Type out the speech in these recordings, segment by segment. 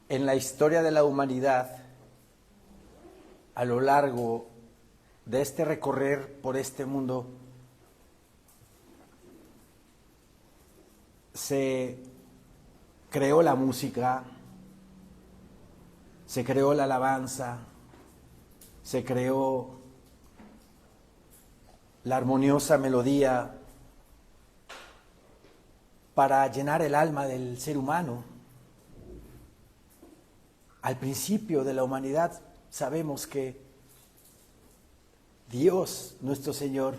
en la historia de la humanidad, a lo largo de este recorrer por este mundo, se creó la música, se creó la alabanza, se creó la armoniosa melodía para llenar el alma del ser humano. Al principio de la humanidad sabemos que Dios, nuestro Señor,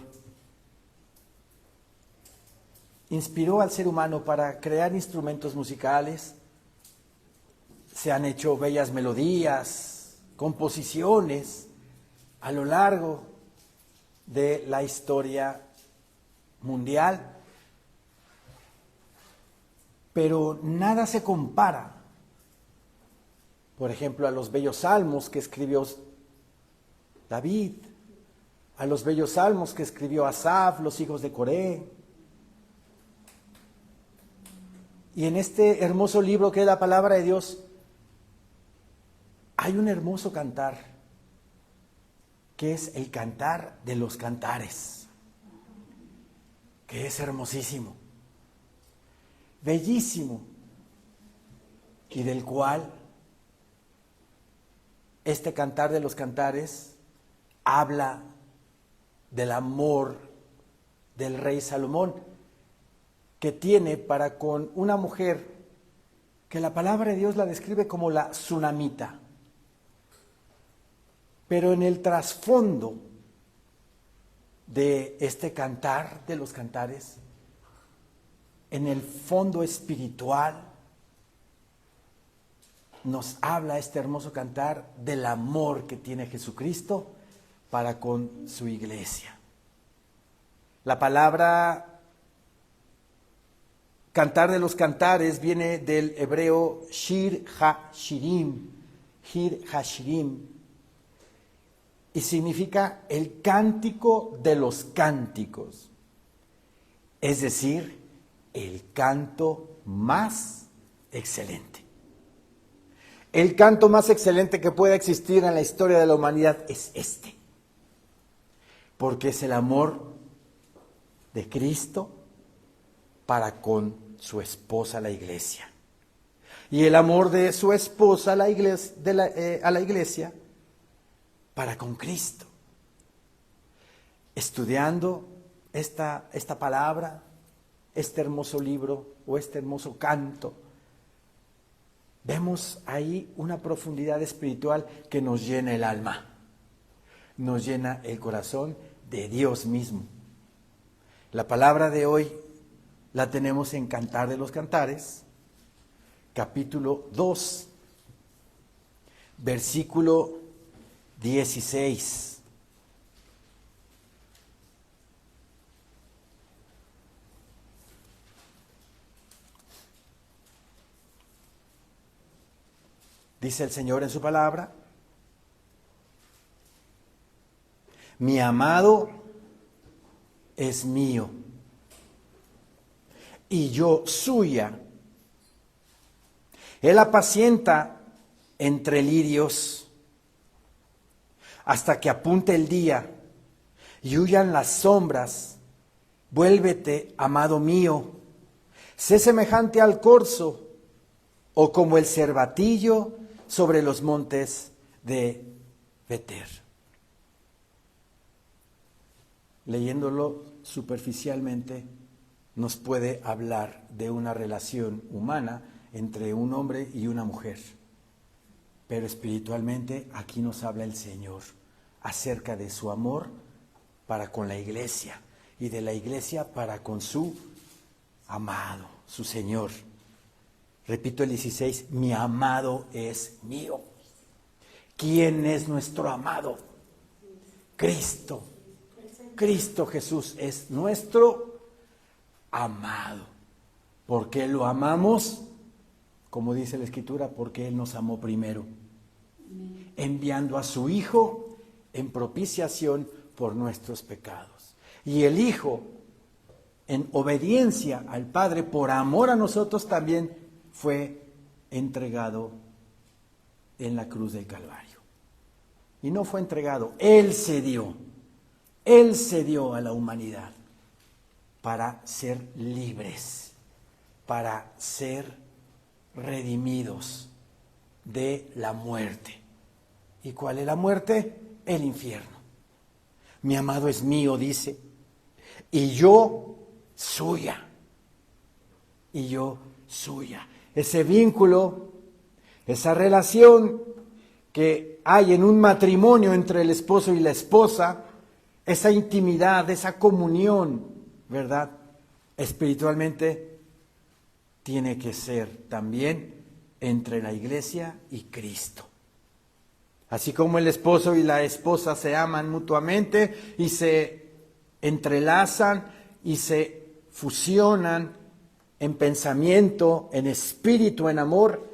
inspiró al ser humano para crear instrumentos musicales. Se han hecho bellas melodías, composiciones a lo largo de la historia mundial, pero nada se compara, por ejemplo, a los bellos salmos que escribió David, a los bellos salmos que escribió Asaf, los hijos de Coré. Y en este hermoso libro que es la palabra de Dios, hay un hermoso cantar, que es el cantar de los cantares, que es hermosísimo, bellísimo, y del cual este cantar de los cantares habla del amor del rey Salomón, que tiene para con una mujer que la palabra de Dios la describe como la tsunamita. Pero en el trasfondo de este cantar de los cantares, en el fondo espiritual, nos habla este hermoso cantar del amor que tiene Jesucristo para con su iglesia. La palabra cantar de los cantares viene del hebreo Shir HaShirim, y significa el cántico de los cánticos, es decir, el canto más excelente. El canto más excelente que pueda existir en la historia de la humanidad es este, porque es el amor de Cristo para con su esposa la iglesia, y el amor de su esposa a la iglesia para con Cristo. Estudiando esta palabra, este hermoso libro o este hermoso canto, vemos ahí una profundidad espiritual que nos llena el alma, nos llena el corazón de Dios mismo. La palabra de hoy la tenemos en Cantar de los Cantares, capítulo 2, versículo 16. Dice el Señor en su palabra: mi amado es mío y yo suya. Él apacienta entre lirios hasta que apunte el día y huyan las sombras. Vuélvete, amado mío, sé semejante al corzo o como el cervatillo sobre los montes de Beter. Leyéndolo superficialmente, nos puede hablar de una relación humana entre un hombre y una mujer. Pero espiritualmente aquí nos habla el Señor acerca de su amor para con la iglesia y de la iglesia para con su amado, su Señor. Repito el 16, mi amado es mío. ¿Quién es nuestro amado? Cristo. Cristo Jesús es nuestro amado. ¿Por qué lo amamos? Como dice la Escritura, porque Él nos amó primero, enviando a su Hijo en propiciación por nuestros pecados. Y el Hijo, en obediencia al Padre, por amor a nosotros también, fue entregado en la cruz del Calvario. Y no fue entregado, Él se dio a la humanidad para ser libres, para ser redimidos de la muerte. ¿Y cuál es la muerte? El infierno. Mi amado es mío, dice, y yo suya. Y yo suya. Ese vínculo, esa relación que hay en un matrimonio entre el esposo y la esposa, esa intimidad, esa comunión, ¿verdad? Espiritualmente tiene que ser también entre la iglesia y Cristo. Así como el esposo y la esposa se aman mutuamente y se entrelazan y se fusionan en pensamiento, en espíritu, en amor,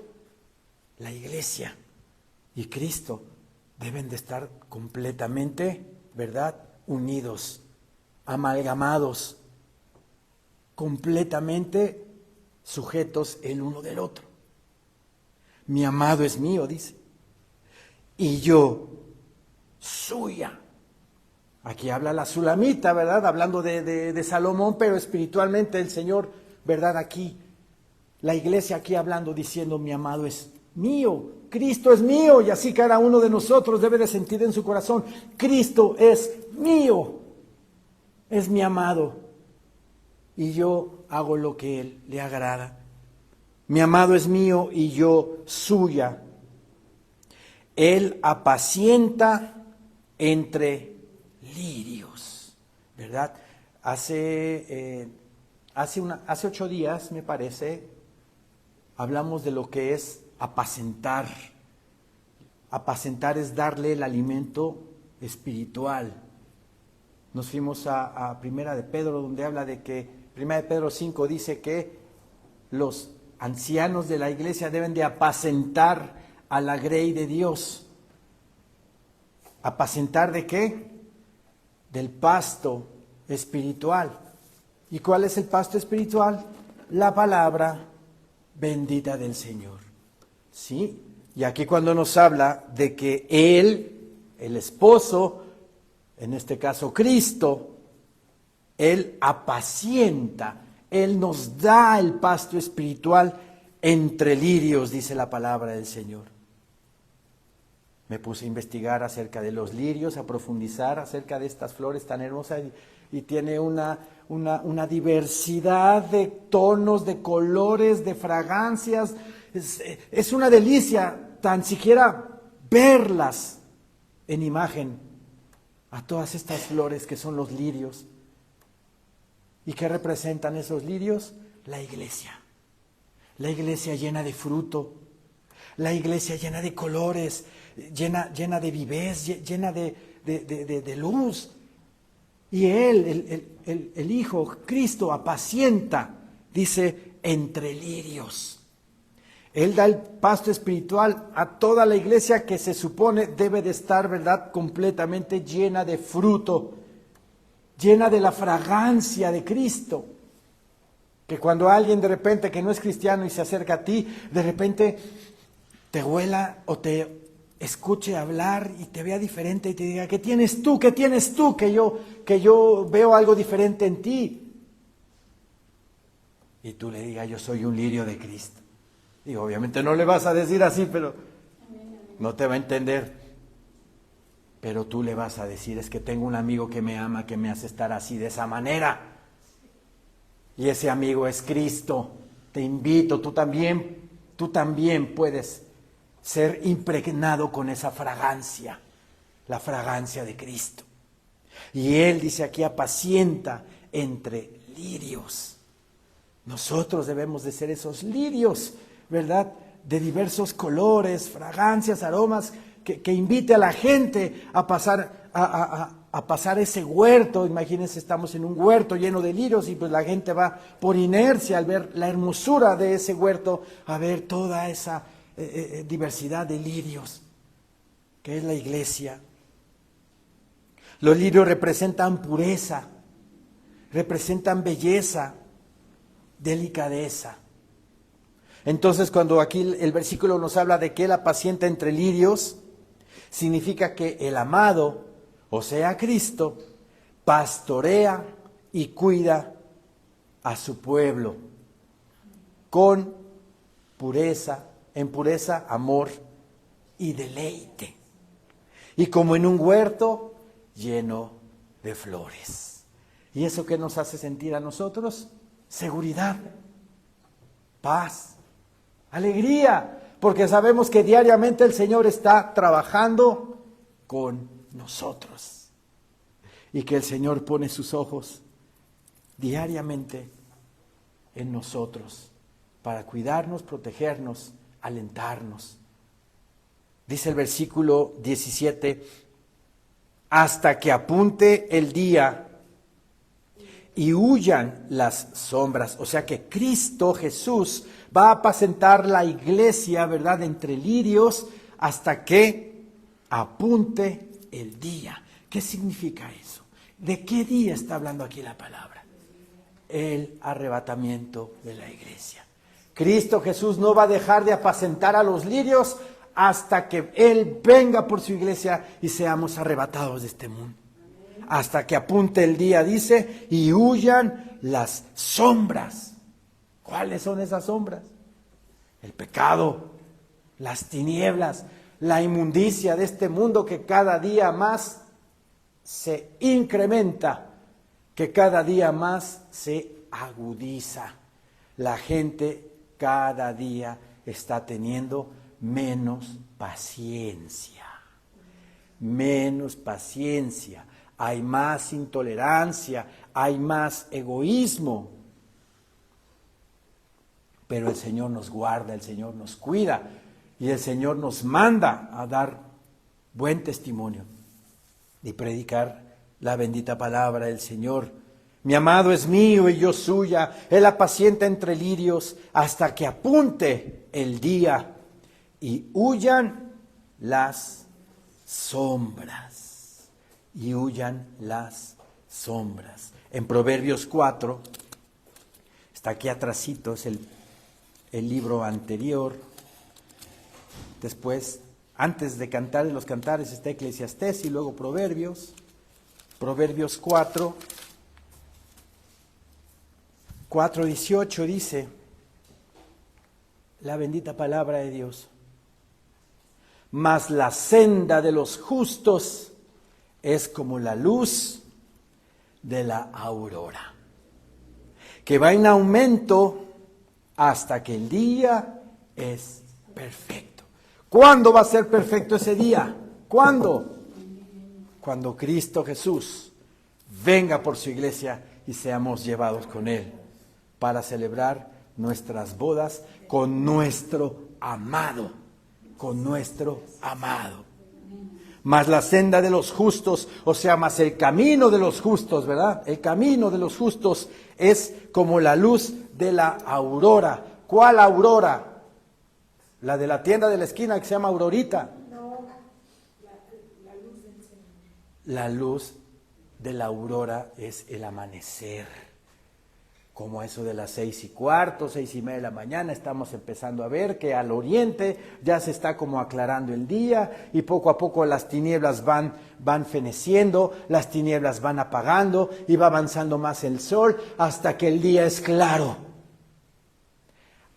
la iglesia y Cristo deben de estar completamente, ¿verdad?, unidos, amalgamados, completamente sujetos el uno del otro. Mi amado es mío, dice, y yo suya. Aquí habla la Sulamita, ¿verdad?, hablando de Salomón, pero espiritualmente el Señor, ¿verdad?, aquí, la iglesia aquí hablando, diciendo, mi amado es mío, Cristo es mío, y así cada uno de nosotros debe de sentir en su corazón, Cristo es mío, es mi amado, y yo hago lo que Él le agrada. Mi amado es mío y yo suya. Él apacienta entre lirios, ¿verdad? Hace 8 días, me parece, hablamos de lo que es apacentar. Apacentar es darle el alimento espiritual. Nos fuimos a Primera de Pedro, donde habla de que, Primera de Pedro 5 dice que los ancianos de la iglesia deben de apacentar a la grey de Dios. ¿Apacentar de qué? Del pasto espiritual. ¿Y cuál es el pasto espiritual? La palabra bendita del Señor. ¿Sí? Y aquí cuando nos habla de que Él, el esposo, en este caso Cristo, Él apacienta, Él nos da el pasto espiritual entre lirios, dice la palabra del Señor. Me puse a investigar acerca de los lirios, a profundizar acerca de estas flores tan hermosas y tiene una diversidad de tonos, de colores, de fragancias. Es una delicia tan siquiera verlas en imagen, a todas estas flores que son los lirios. ¿Y qué representan esos lirios? La iglesia llena de fruto, la iglesia llena de colores, llena de vivez, llena de luz. Y Él, el Hijo, Cristo, apacienta, dice, entre lirios. Él da el pasto espiritual a toda la iglesia que se supone debe de estar, ¿verdad?, completamente llena de fruto, llena de la fragancia de Cristo. Que cuando alguien de repente que no es cristiano y se acerca a ti, de repente te huela o te escuche hablar y te vea diferente y te diga, ¿qué tienes tú? ¿Qué tienes tú? Que yo veo algo diferente en ti. Y tú le digas, yo soy un lirio de Cristo. Y obviamente no le vas a decir así, pero no te va a entender. Pero tú le vas a decir, es que tengo un amigo que me ama, que me hace estar así, de esa manera. Y ese amigo es Cristo. Te invito, tú también puedes ser impregnado con esa fragancia, la fragancia de Cristo. Y Él dice aquí, apacienta entre lirios. Nosotros debemos de ser esos lirios, ¿verdad?, de diversos colores, fragancias, aromas, que invite a la gente a pasar ese huerto. Imagínense, estamos en un huerto lleno de lirios y pues la gente va por inercia al ver la hermosura de ese huerto, a ver toda esa diversidad de lirios, que es la iglesia. Los lirios representan pureza, representan belleza, delicadeza. Entonces, cuando aquí el versículo nos habla de que Él apacienta entre lirios, significa que el amado, o sea Cristo, pastorea y cuida a su pueblo con pureza, en pureza, amor y deleite. Y como en un huerto lleno de flores. ¿Y eso qué nos hace sentir a nosotros? Seguridad, paz, alegría, porque sabemos que diariamente el Señor está trabajando con nosotros. Y que el Señor pone sus ojos diariamente en nosotros para cuidarnos, protegernos, alentarnos. Dice el versículo 17, hasta que apunte el día y huyan las sombras. O sea que Cristo Jesús va a apacentar la iglesia, ¿verdad?, entre lirios hasta que apunte el día. ¿Qué significa eso? ¿De qué día está hablando aquí la palabra? El arrebatamiento de la iglesia. Cristo Jesús no va a dejar de apacentar a los lirios hasta que Él venga por su iglesia y seamos arrebatados de este mundo. Hasta que apunte el día, dice, y huyan las sombras. ¿Cuáles son esas sombras? El pecado, las tinieblas, la inmundicia de este mundo que cada día más se incrementa, que cada día más se agudiza. La gente cada día está teniendo menos paciencia. Menos paciencia. Hay más intolerancia, hay más egoísmo. Pero el Señor nos guarda, el Señor nos cuida y el Señor nos manda a dar buen testimonio y predicar la bendita palabra del Señor. Mi amado es mío y yo suya, Él apacienta entre lirios hasta que apunte el día y huyan las sombras. Y huyan las sombras. En Proverbios 4, está aquí atrasito, es el libro anterior. Después, antes de Cantar de los Cantares está Eclesiastés y luego Proverbios. Proverbios 4:18 dice la bendita palabra de Dios. Mas la senda de los justos es como la luz de la aurora, que va en aumento hasta que el día es perfecto. ¿Cuándo va a ser perfecto ese día? ¿Cuándo? Cuando Cristo Jesús venga por su iglesia y seamos llevados con Él para celebrar nuestras bodas con nuestro amado, con nuestro amado. Mas la senda de los justos, o sea, más el camino de los justos, ¿verdad? El camino de los justos es como la luz de la aurora. ¿Cuál aurora? La de la tienda de la esquina que se llama Aurorita. No, la luz del Señor. La luz de la aurora es el amanecer. Como eso de las 6:15, 6:30 de la mañana, estamos empezando a ver que al oriente ya se está como aclarando el día y poco a poco las tinieblas van feneciendo, las tinieblas van apagando y va avanzando más el sol hasta que el día es claro.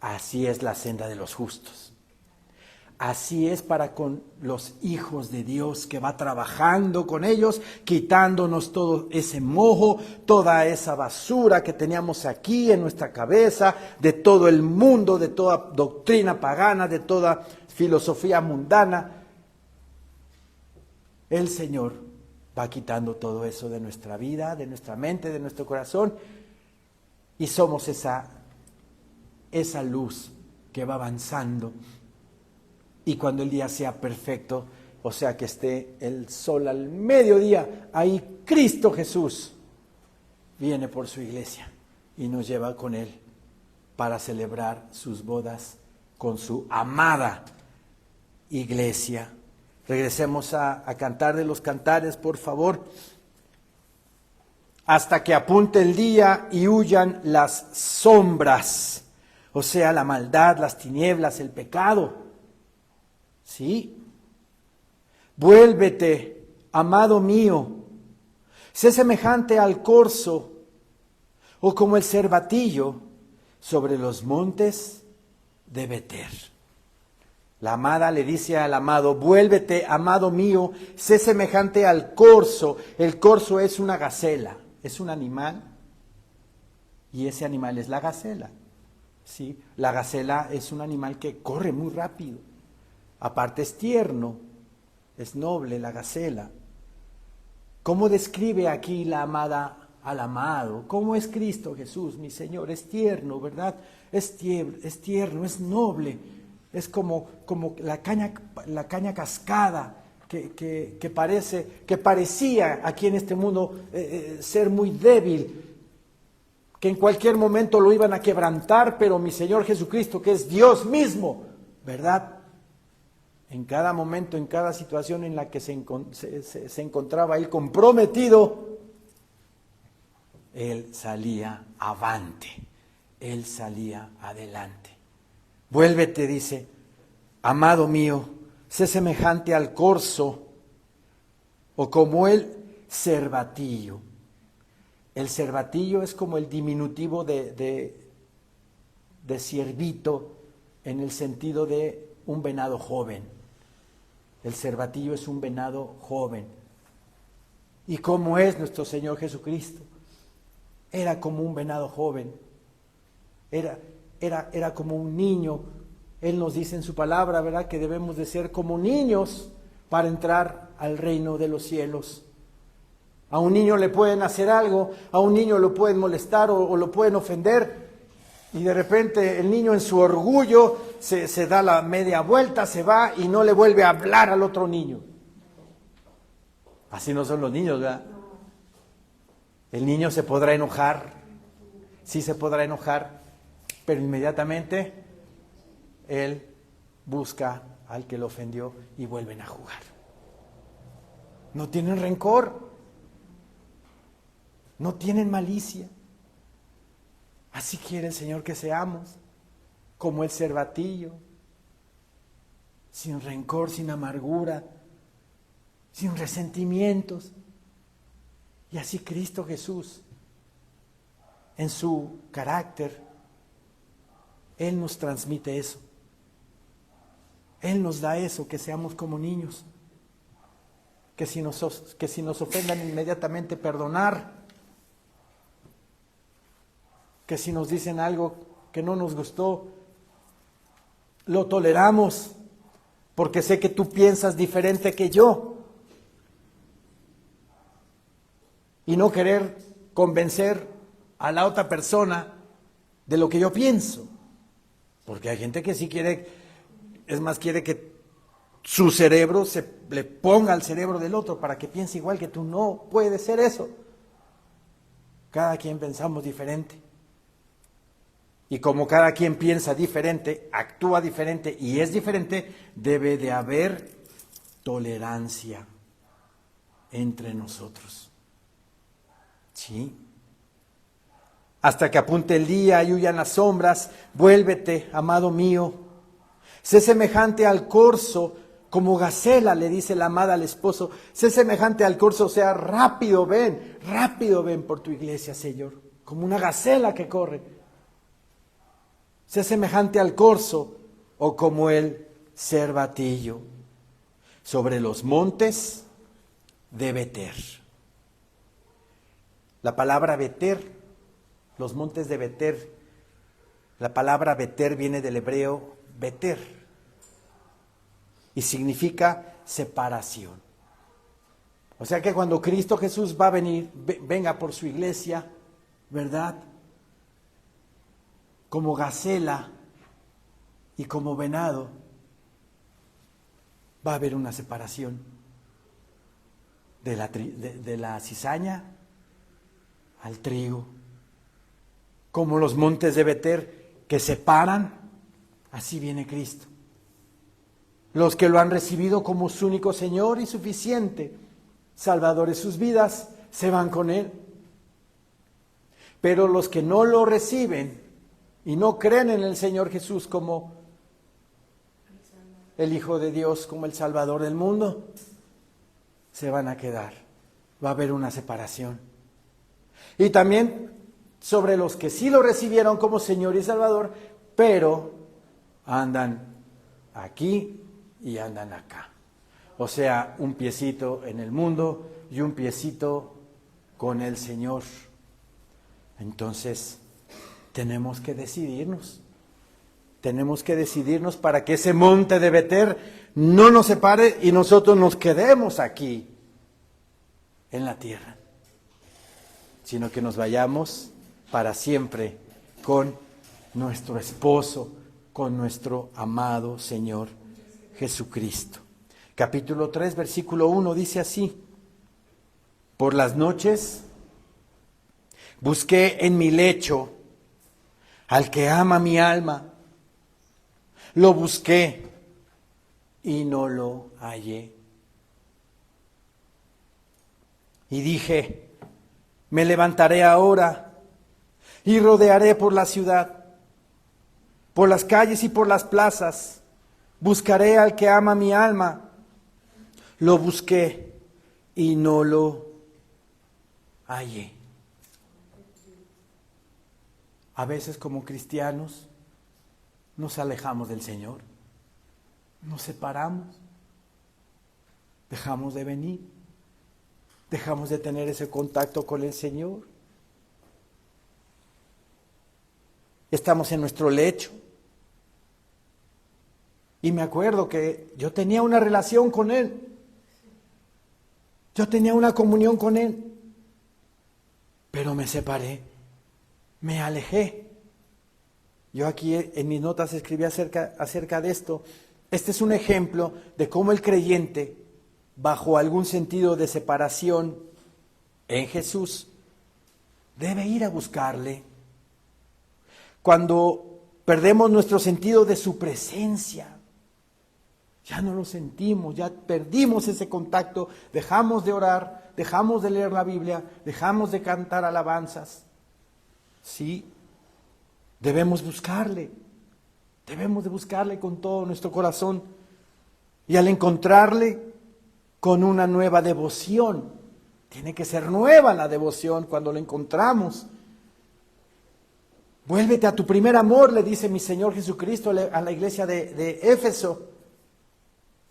Así es la senda de los justos. Así es para con los hijos de Dios, que va trabajando con ellos, quitándonos todo ese moho, toda esa basura que teníamos aquí en nuestra cabeza, de todo el mundo, de toda doctrina pagana, de toda filosofía mundana. El Señor va quitando todo eso de nuestra vida, de nuestra mente, de nuestro corazón, y somos esa luz que va avanzando. Y cuando el día sea perfecto, o sea que esté el sol al mediodía, ahí Cristo Jesús viene por su iglesia y nos lleva con Él para celebrar sus bodas con su amada iglesia. Regresemos a Cantar de los Cantares, por favor. Hasta que apunte el día y huyan las sombras. O sea, la maldad, las tinieblas, el pecado. ¿Sí? Vuélvete, amado mío, sé semejante al corzo o como el cervatillo sobre los montes de Beter. La amada le dice al amado, vuélvete, amado mío, sé semejante al corzo. El corzo es una gacela, es un animal, y ese animal es la gacela. ¿Sí? La gacela es un animal que corre muy rápido, aparte es tierno, es noble la gacela. ¿Cómo describe aquí la amada al amado? ¿Cómo es Cristo Jesús, mi Señor? Es tierno, ¿verdad? Es tierno, es noble. Es como la caña cascada que parecía aquí en este mundo ser muy débil, que en cualquier momento lo iban a quebrantar, pero mi Señor Jesucristo, que es Dios mismo, ¿verdad? En cada momento, en cada situación en la que se encontraba Él comprometido, Él salía avante, Él salía adelante. Vuélvete, dice, amado mío, sé semejante al corzo o como el cervatillo. El cervatillo es como el diminutivo de ciervito en el sentido de un venado joven. El cervatillo es un venado joven. ¿Y cómo es nuestro Señor Jesucristo? Era como un venado joven. Era como un niño. Él nos dice en su palabra, ¿verdad?, que debemos de ser como niños para entrar al reino de los cielos. A un niño le pueden hacer algo, a un niño lo pueden molestar o lo pueden ofender, y de repente el niño en su orgullo se da la media vuelta, se va y no le vuelve a hablar al otro niño. Así no son los niños, ¿verdad? El niño se podrá enojar, sí se podrá enojar, pero inmediatamente él busca al que lo ofendió y vuelven a jugar. No tienen rencor, no tienen malicia. Así quiere el Señor que seamos, como el cervatillo, sin rencor, sin amargura, sin resentimientos. Y así Cristo Jesús, en su carácter, Él nos transmite eso. Él nos da eso, que seamos como niños, que si nos ofendan inmediatamente perdonar, que si nos dicen algo que no nos gustó, lo toleramos, porque sé que tú piensas diferente que yo. Y no querer convencer a la otra persona de lo que yo pienso. Porque hay gente que sí quiere, es más, quiere que su cerebro se le ponga al cerebro del otro para que piense igual que tú. No puede ser eso. Cada quien pensamos diferente. Y como cada quien piensa diferente, actúa diferente y es diferente, debe de haber tolerancia entre nosotros. ¿Sí? Hasta que apunte el día y huyan las sombras, vuélvete, amado mío. Sé semejante al corzo, como gacela, le dice la amada al esposo. Sé semejante al corzo, o sea, rápido ven por tu iglesia, Señor. Como una gacela que corre. Sé semejante al corzo o como el cervatillo sobre los montes de Beter. La palabra Beter, los montes de Beter, la palabra Beter viene del hebreo Beter y significa separación. O sea que cuando Cristo Jesús va a venir, venga por su iglesia, ¿verdad?, como gacela y como venado, va a haber una separación de la cizaña al trigo. Como los montes de Beter que separan, así viene Cristo. Los que lo han recibido como su único Señor y suficiente Salvador de sus vidas, se van con Él. Pero los que no lo reciben y no creen en el Señor Jesús como el Hijo de Dios, como el Salvador del mundo, se van a quedar. Va a haber una separación. Y también sobre los que sí lo recibieron como Señor y Salvador, pero andan aquí y andan acá. O sea, un piecito en el mundo y un piecito con el Señor. Entonces, tenemos que decidirnos. Tenemos que decidirnos para que ese monte de Beter no nos separe y nosotros nos quedemos aquí en la tierra, sino que nos vayamos para siempre con nuestro esposo, con nuestro amado Señor Jesucristo. Capítulo 3, versículo 1 dice así: por las noches busqué en mi lecho al que ama mi alma. Lo busqué y no lo hallé. Y dije, me levantaré ahora y rodearé por la ciudad, por las calles y por las plazas. Buscaré al que ama mi alma. Lo busqué y no lo hallé. A veces como cristianos nos alejamos del Señor, nos separamos, dejamos de venir, dejamos de tener ese contacto con el Señor. Estamos en nuestro lecho. Y me acuerdo que yo tenía una relación con Él. Yo tenía una comunión con Él. Pero me separé, me alejé. Yo aquí en mis notas escribí acerca de esto. Este es un ejemplo de cómo el creyente, bajo algún sentido de separación en Jesús, debe ir a buscarle. Cuando perdemos nuestro sentido de su presencia, ya no lo sentimos, ya perdimos ese contacto, dejamos de orar, dejamos de leer la Biblia, dejamos de cantar alabanzas. Sí, debemos buscarle con todo nuestro corazón. Y al encontrarle con una nueva devoción, tiene que ser nueva la devoción cuando lo encontramos. Vuélvete a tu primer amor, le dice mi Señor Jesucristo a la iglesia de Éfeso.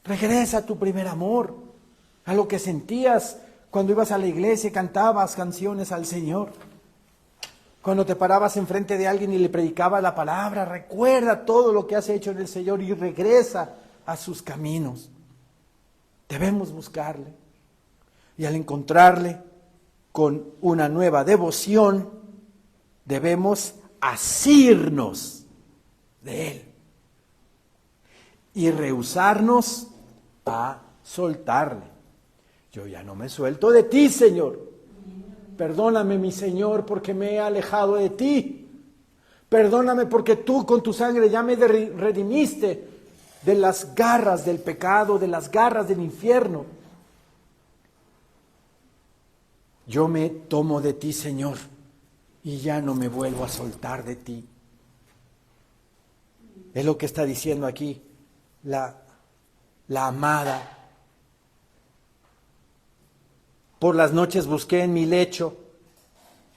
Regresa a tu primer amor, a lo que sentías cuando ibas a la iglesia y cantabas canciones al Señor. Cuando te parabas enfrente de alguien y le predicabas la palabra, recuerda todo lo que has hecho en el Señor y regresa a sus caminos. Debemos buscarle. Y al encontrarle con una nueva devoción, debemos asirnos de Él y rehusarnos a soltarle. Yo ya no me suelto de ti, Señor. Perdóname, mi Señor, porque me he alejado de ti. Perdóname porque tú con tu sangre ya me redimiste de las garras del pecado, de las garras del infierno. Yo me tomo de ti, Señor, y ya no me vuelvo a soltar de ti. Es lo que está diciendo aquí la amada. Por las noches busqué en mi lecho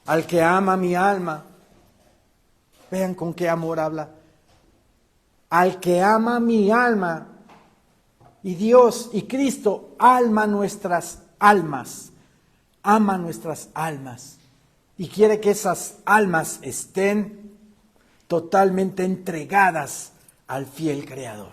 al que ama mi alma. Vean con qué amor habla. Al que ama mi alma. Y Dios y Cristo ama nuestras almas. Ama nuestras almas. Y quiere que esas almas estén totalmente entregadas al fiel Creador.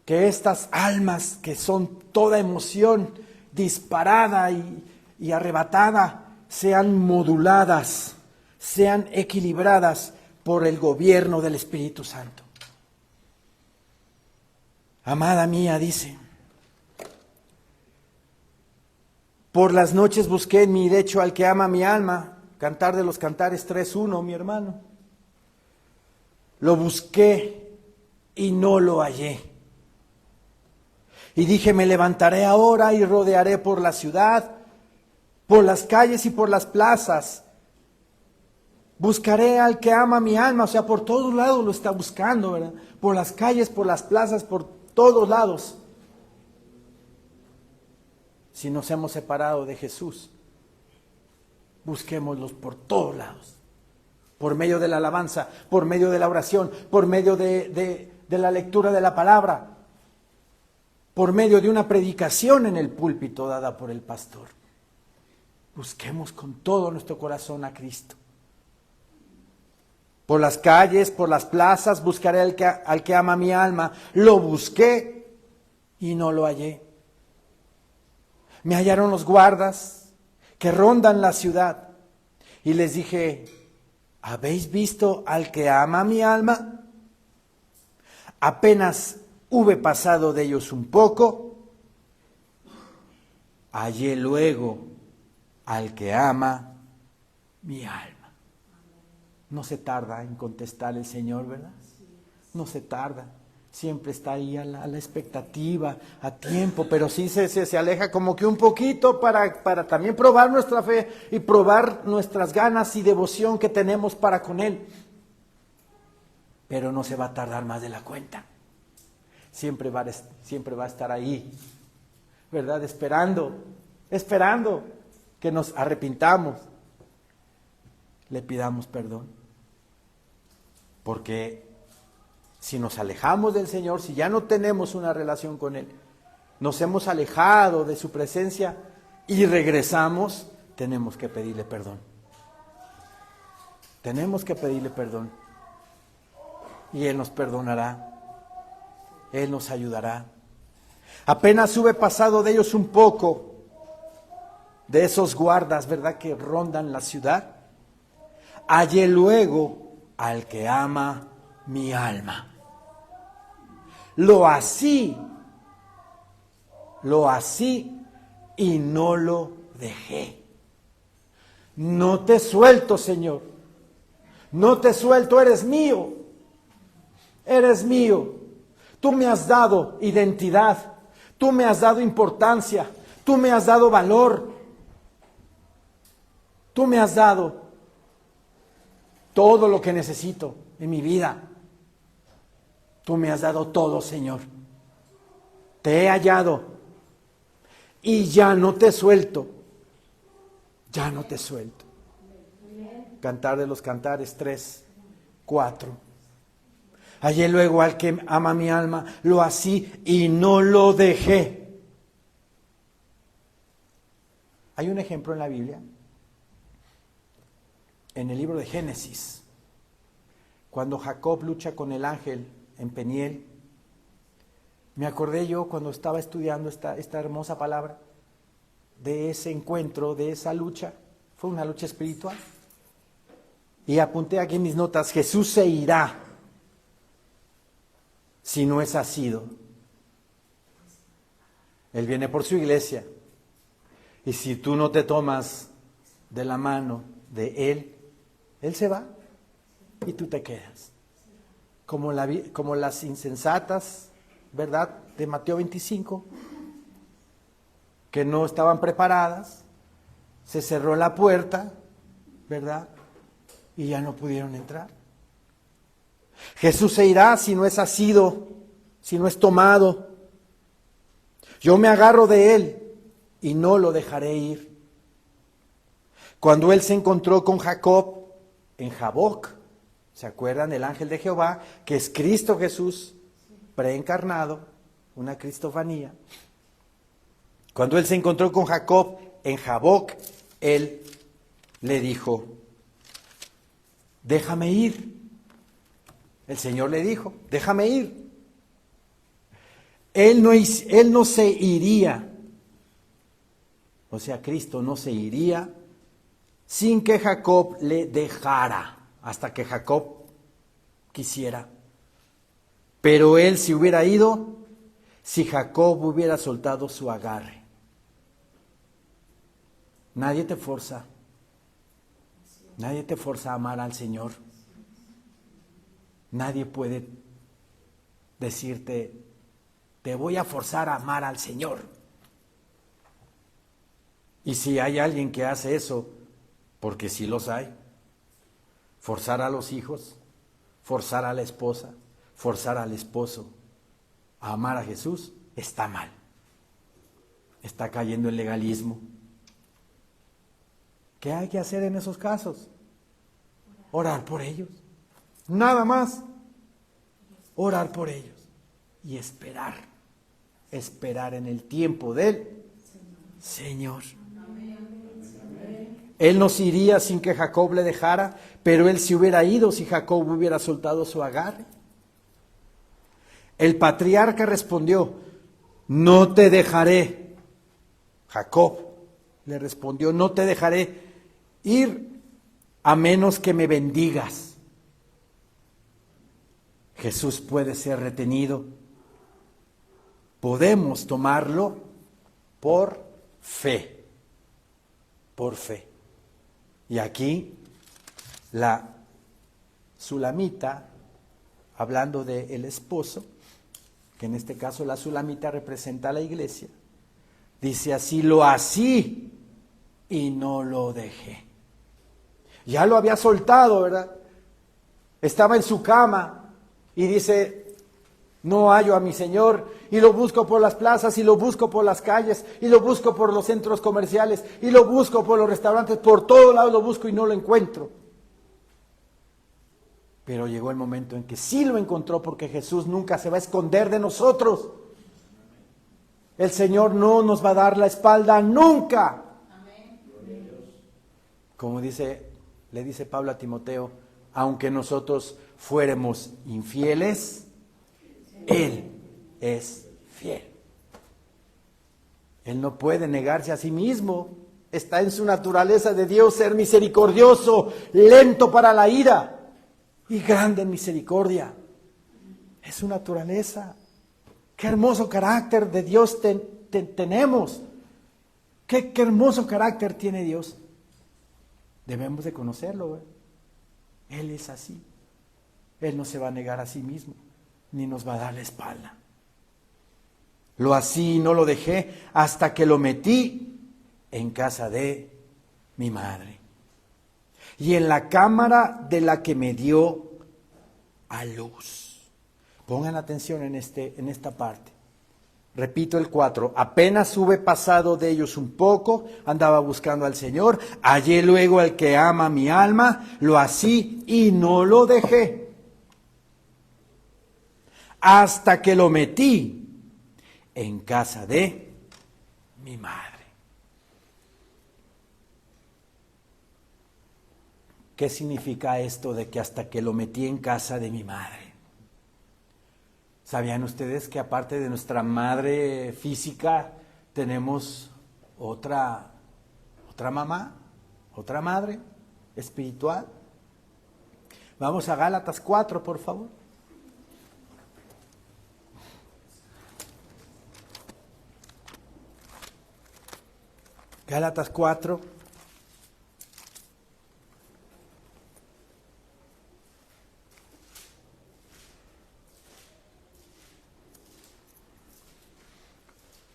Que estas almas que son toda emoción disparada y arrebatada, sean moduladas, sean equilibradas por el gobierno del Espíritu Santo. Amada mía, dice, por las noches busqué en mi lecho al que ama mi alma. Cantar de los Cantares 3:1, mi hermano. Lo busqué y no lo hallé. Y dije, me levantaré ahora y rodearé por la ciudad, por las calles y por las plazas. Buscaré al que ama mi alma. O sea, por todos lados lo está buscando, ¿verdad? Por las calles, por las plazas, por todos lados. Si nos hemos separado de Jesús, busquémoslos por todos lados. Por medio de la alabanza, por medio de la oración, por medio de la lectura de la palabra, por medio de una predicación en el púlpito dada por el pastor. Busquemos con todo nuestro corazón a Cristo. Por las calles, por las plazas, buscaré al que ama mi alma. Lo busqué y no lo hallé. Me hallaron los guardas que rondan la ciudad y les dije, ¿habéis visto al que ama mi alma? Apenas hube pasado de ellos un poco, hallé luego al que ama mi alma. No se tarda en contestar el Señor, ¿verdad? No se tarda. Siempre está ahí a la expectativa, a tiempo, pero sí se aleja como que un poquito para también probar nuestra fe y probar nuestras ganas y devoción que tenemos para con Él. Pero no se va a tardar más de la cuenta. Siempre va a estar ahí, ¿verdad? Esperando que nos arrepintamos, le pidamos perdón. Porque si nos alejamos del Señor, si ya no tenemos una relación con Él, nos hemos alejado de su presencia y regresamos, tenemos que pedirle perdón. Tenemos que pedirle perdón. Y Él nos perdonará. Él nos ayudará. Apenas hube pasado de ellos un poco, de esos guardas, ¿verdad?, que rondan la ciudad, hallé luego al que ama mi alma. Lo así y no lo dejé. No te suelto, Señor. No te suelto, eres mío. Eres mío. Tú me has dado identidad. Tú me has dado importancia. Tú me has dado valor. Tú me has dado todo lo que necesito en mi vida. Tú me has dado todo, Señor. Te he hallado y ya no te suelto. Ya no te suelto. Cantar de los Cantares 3, 4. Hallé luego al que ama mi alma, lo así y no lo dejé. Hay un ejemplo en la Biblia, en el libro de Génesis, cuando Jacob lucha con el ángel en Peniel. Me acordé yo cuando estaba estudiando esta hermosa palabra, de ese encuentro, de esa lucha. Fue una lucha espiritual. Y apunté aquí en mis notas, Jesús se irá si no es asido. Él viene por su iglesia. Y si tú no te tomas de la mano de Él, Él se va y tú te quedas. Como las insensatas, ¿verdad?, de Mateo 25, que no estaban preparadas, se cerró la puerta, ¿verdad?, y ya no pudieron entrar. Jesús se irá si no es asido, si no es tomado. Yo me agarro de Él y no lo dejaré ir. Cuando Él se encontró con Jacob en Jaboc, ¿se acuerdan? El ángel de Jehová, que es Cristo Jesús, preencarnado, una cristofanía. Cuando Él se encontró con Jacob en Jaboc, Él le dijo, déjame ir. El Señor le dijo, déjame ir. Él no se iría, o sea, Cristo no se iría sin que Jacob le dejara, hasta que Jacob quisiera. Pero él se hubiera ido si Jacob hubiera soltado su agarre. Nadie te forza. Nadie te forza a amar al Señor. Nadie puede decirte, te voy a forzar a amar al Señor. Y si hay alguien que hace eso, porque sí los hay, Forzar a los hijos, forzar a la esposa, forzar al esposo a amar a Jesús está mal. Está cayendo en legalismo. ¿Qué hay que hacer en esos casos? Orar por ellos. Nada más. Orar por ellos. Y esperar. Esperar en el tiempo del Señor. Él no se iría sin que Jacob le dejara, pero él se hubiera ido si Jacob hubiera soltado su agarre. El patriarca respondió: no te dejaré. Jacob le respondió: no te dejaré ir a menos que me bendigas. Jesús puede ser retenido. Podemos tomarlo por fe. Por fe. Y aquí la sulamita, hablando del esposo, que en este caso la sulamita representa a la iglesia, dice así: lo así y no lo dejé. Ya lo había soltado, ¿verdad? Estaba en su cama y dice: no hallo a mi Señor, y lo busco por las plazas, y lo busco por las calles, y lo busco por los centros comerciales, y lo busco por los restaurantes, por todos lados lo busco y no lo encuentro. Pero llegó el momento en que sí lo encontró, porque Jesús nunca se va a esconder de nosotros. El Señor no nos va a dar la espalda nunca. Como le dice Pablo a Timoteo: aunque nosotros fuéramos infieles, Él es fiel. Él no puede negarse a sí mismo. Está en su naturaleza de Dios ser misericordioso, lento para la ira y grande en misericordia. Es su naturaleza. Qué hermoso carácter de Dios tenemos. Qué hermoso carácter tiene Dios. Debemos de conocerlo. Él es así. Él no se va a negar a sí mismo, ni nos va a dar la espalda. Lo así no lo dejé hasta que lo metí en casa de mi madre y en la cámara de la que me dio a luz. Pongan atención en esta parte. Repito el 4. Apenas hube pasado de ellos un poco, andaba buscando al Señor, hallé luego al que ama mi alma, lo así y no lo dejé hasta que lo metí en casa de mi madre. ¿Qué significa esto de que hasta que lo metí en casa de mi madre? ¿Sabían ustedes que aparte de nuestra madre física tenemos otra mamá, otra madre espiritual? Vamos a Gálatas 4, por favor. Gálatas 4.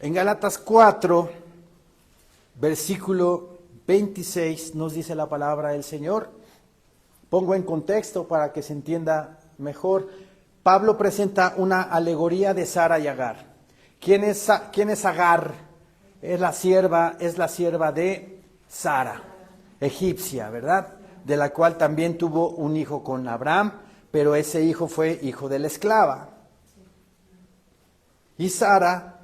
En Gálatas 4, versículo 26, nos dice la palabra del Señor. Pongo en contexto para que se entienda mejor. Pablo presenta una alegoría de Sara y Agar. ¿Quién es Agar? Es la sierva de Sara, egipcia, ¿verdad? De la cual también tuvo un hijo con Abraham, pero ese hijo fue hijo de la esclava. Y Sara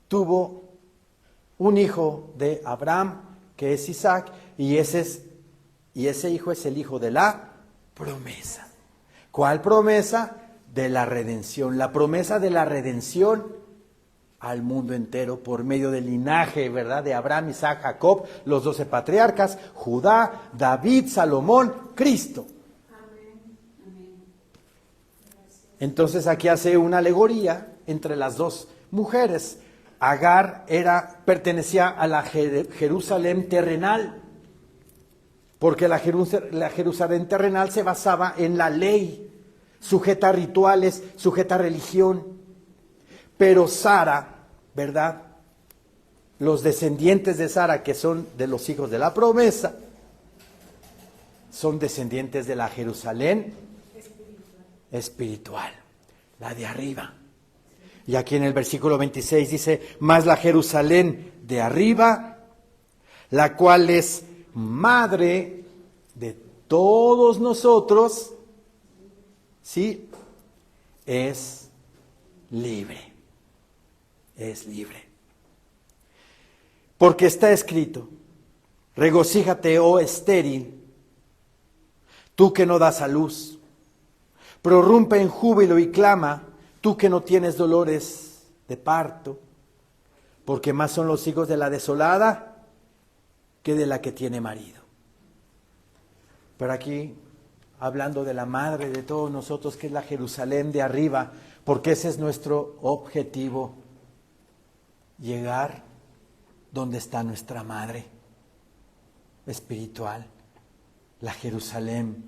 tuvo un hijo de Abraham, que es Isaac, y ese hijo es el hijo de la promesa. ¿Cuál promesa? De la redención. La promesa de la redención al mundo entero por medio del linaje, ¿verdad? De Abraham, Isaac, Jacob, los 12 patriarcas, Judá, David, Salomón, Cristo. Entonces aquí hace una alegoría entre las dos mujeres. Agar pertenecía a la Jerusalén terrenal, porque la Jerusalén terrenal se basaba en la ley, sujeta a rituales, sujeta a religión. Pero Sara, ¿verdad? Los descendientes de Sara, que son de los hijos de la promesa, son descendientes de la Jerusalén espiritual, la de arriba. Y aquí en el versículo 26 dice, mas la Jerusalén de arriba, la cual es madre de todos nosotros, ¿sí? Es libre. Es libre. Porque está escrito, regocíjate, oh estéril, tú que no das a luz. Prorrumpe en júbilo y clama, tú que no tienes dolores de parto, porque más son los hijos de la desolada que de la que tiene marido. Pero aquí, hablando de la madre de todos nosotros, que es la Jerusalén de arriba, porque ese es nuestro objetivo, llegar donde está nuestra madre espiritual, la Jerusalén,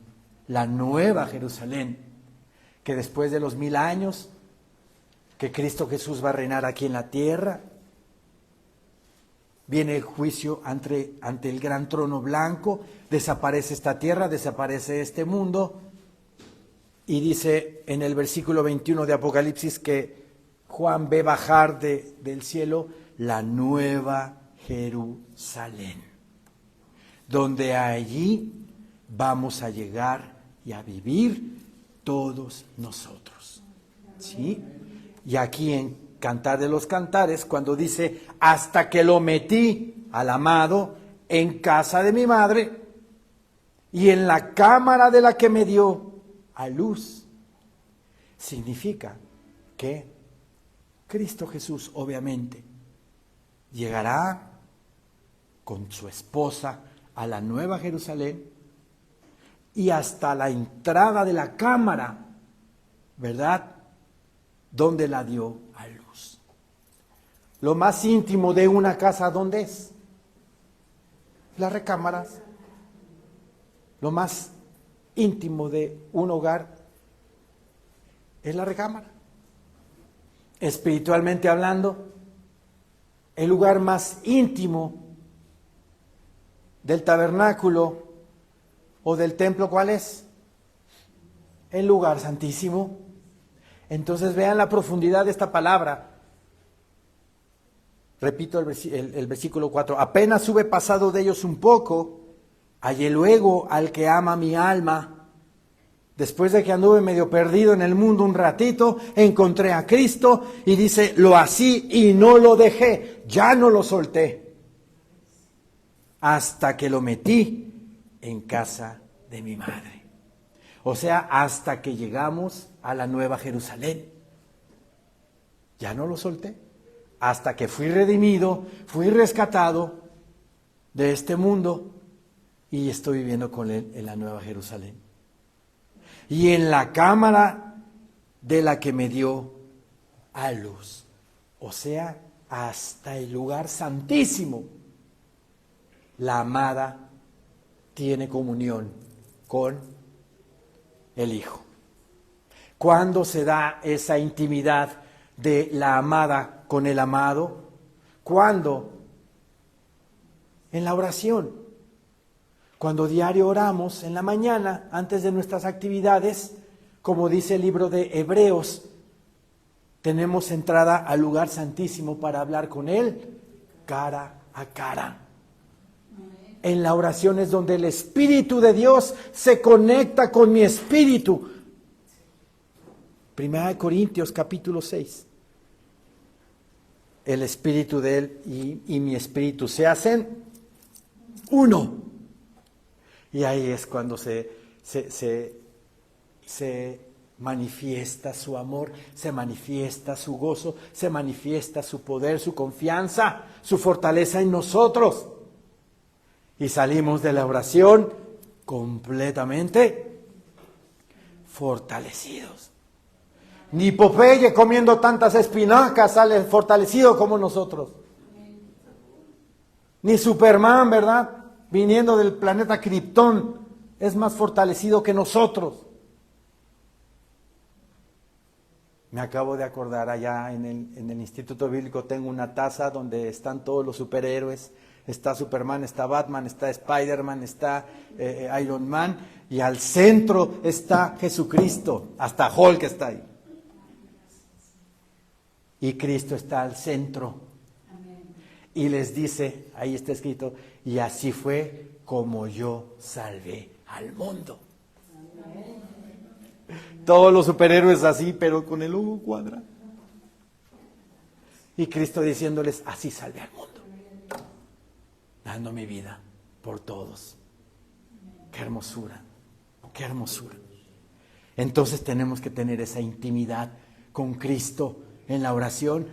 la nueva Jerusalén, que después de los 1000 años que Cristo Jesús va a reinar aquí en la tierra, viene el juicio ante el gran trono blanco, desaparece esta tierra, desaparece este mundo, y dice en el versículo 21 de Apocalipsis que Juan ve bajar del cielo la nueva Jerusalén, donde allí vamos a llegar y a vivir todos nosotros, ¿sí? Y aquí en Cantar de los Cantares, cuando dice, hasta que lo metí al amado en casa de mi madre y en la cámara de la que me dio a luz, significa que Cristo Jesús obviamente llegará con su esposa a la Nueva Jerusalén y hasta la entrada de la cámara, ¿verdad?, donde la dio a luz. Lo más íntimo de una casa, ¿dónde es? Las recámaras. Lo más íntimo de un hogar es la recámara. Espiritualmente hablando, el lugar más íntimo del tabernáculo o del templo, ¿cuál es? El lugar santísimo. Entonces vean la profundidad de esta palabra. Repito el versículo 4. Apenas hube pasado de ellos un poco, hallé luego al que ama mi alma. Después de que anduve medio perdido en el mundo un ratito, encontré a Cristo y dice, lo así y no lo dejé, ya no lo solté, hasta que lo metí en casa de mi madre. O sea, hasta que llegamos a la Nueva Jerusalén. Ya no lo solté. Hasta que fui redimido, fui rescatado de este mundo y estoy viviendo con Él en la Nueva Jerusalén. Y en la cámara de la que me dio a luz. O sea, hasta el lugar santísimo. La amada tiene comunión con el Hijo. ¿Cuándo se da esa intimidad de la amada con el amado? ¿Cuándo? En la oración. Cuando diario oramos en la mañana, antes de nuestras actividades, como dice el libro de Hebreos, tenemos entrada al lugar santísimo para hablar con Él cara a cara. En la oración es donde el Espíritu de Dios se conecta con mi espíritu. 1 Corintios capítulo 6. El Espíritu de Él y mi espíritu se hacen uno. Y ahí es cuando se manifiesta su amor, se manifiesta su gozo, se manifiesta su poder, su confianza, su fortaleza en nosotros. Y salimos de la oración completamente fortalecidos. Ni Popeye comiendo tantas espinacas sale fortalecido como nosotros. Ni Superman, ¿verdad?, viniendo del planeta Krypton, es más fortalecido que nosotros. Me acabo de acordar allá en el Instituto Bíblico tengo una taza donde están todos los superhéroes está Superman, está Batman, está Spider-Man, está Iron Man, y al centro está Jesucristo, hasta Hulk está ahí. Y Cristo está al centro. Y les dice, ahí está escrito, y así fue como yo salvé al mundo. Todos los superhéroes así, pero con el logo cuadrado. Y Cristo diciéndoles, así salvé al mundo, dando mi vida por todos. Qué hermosura, qué hermosura. Entonces tenemos que tener esa intimidad con Cristo en la oración,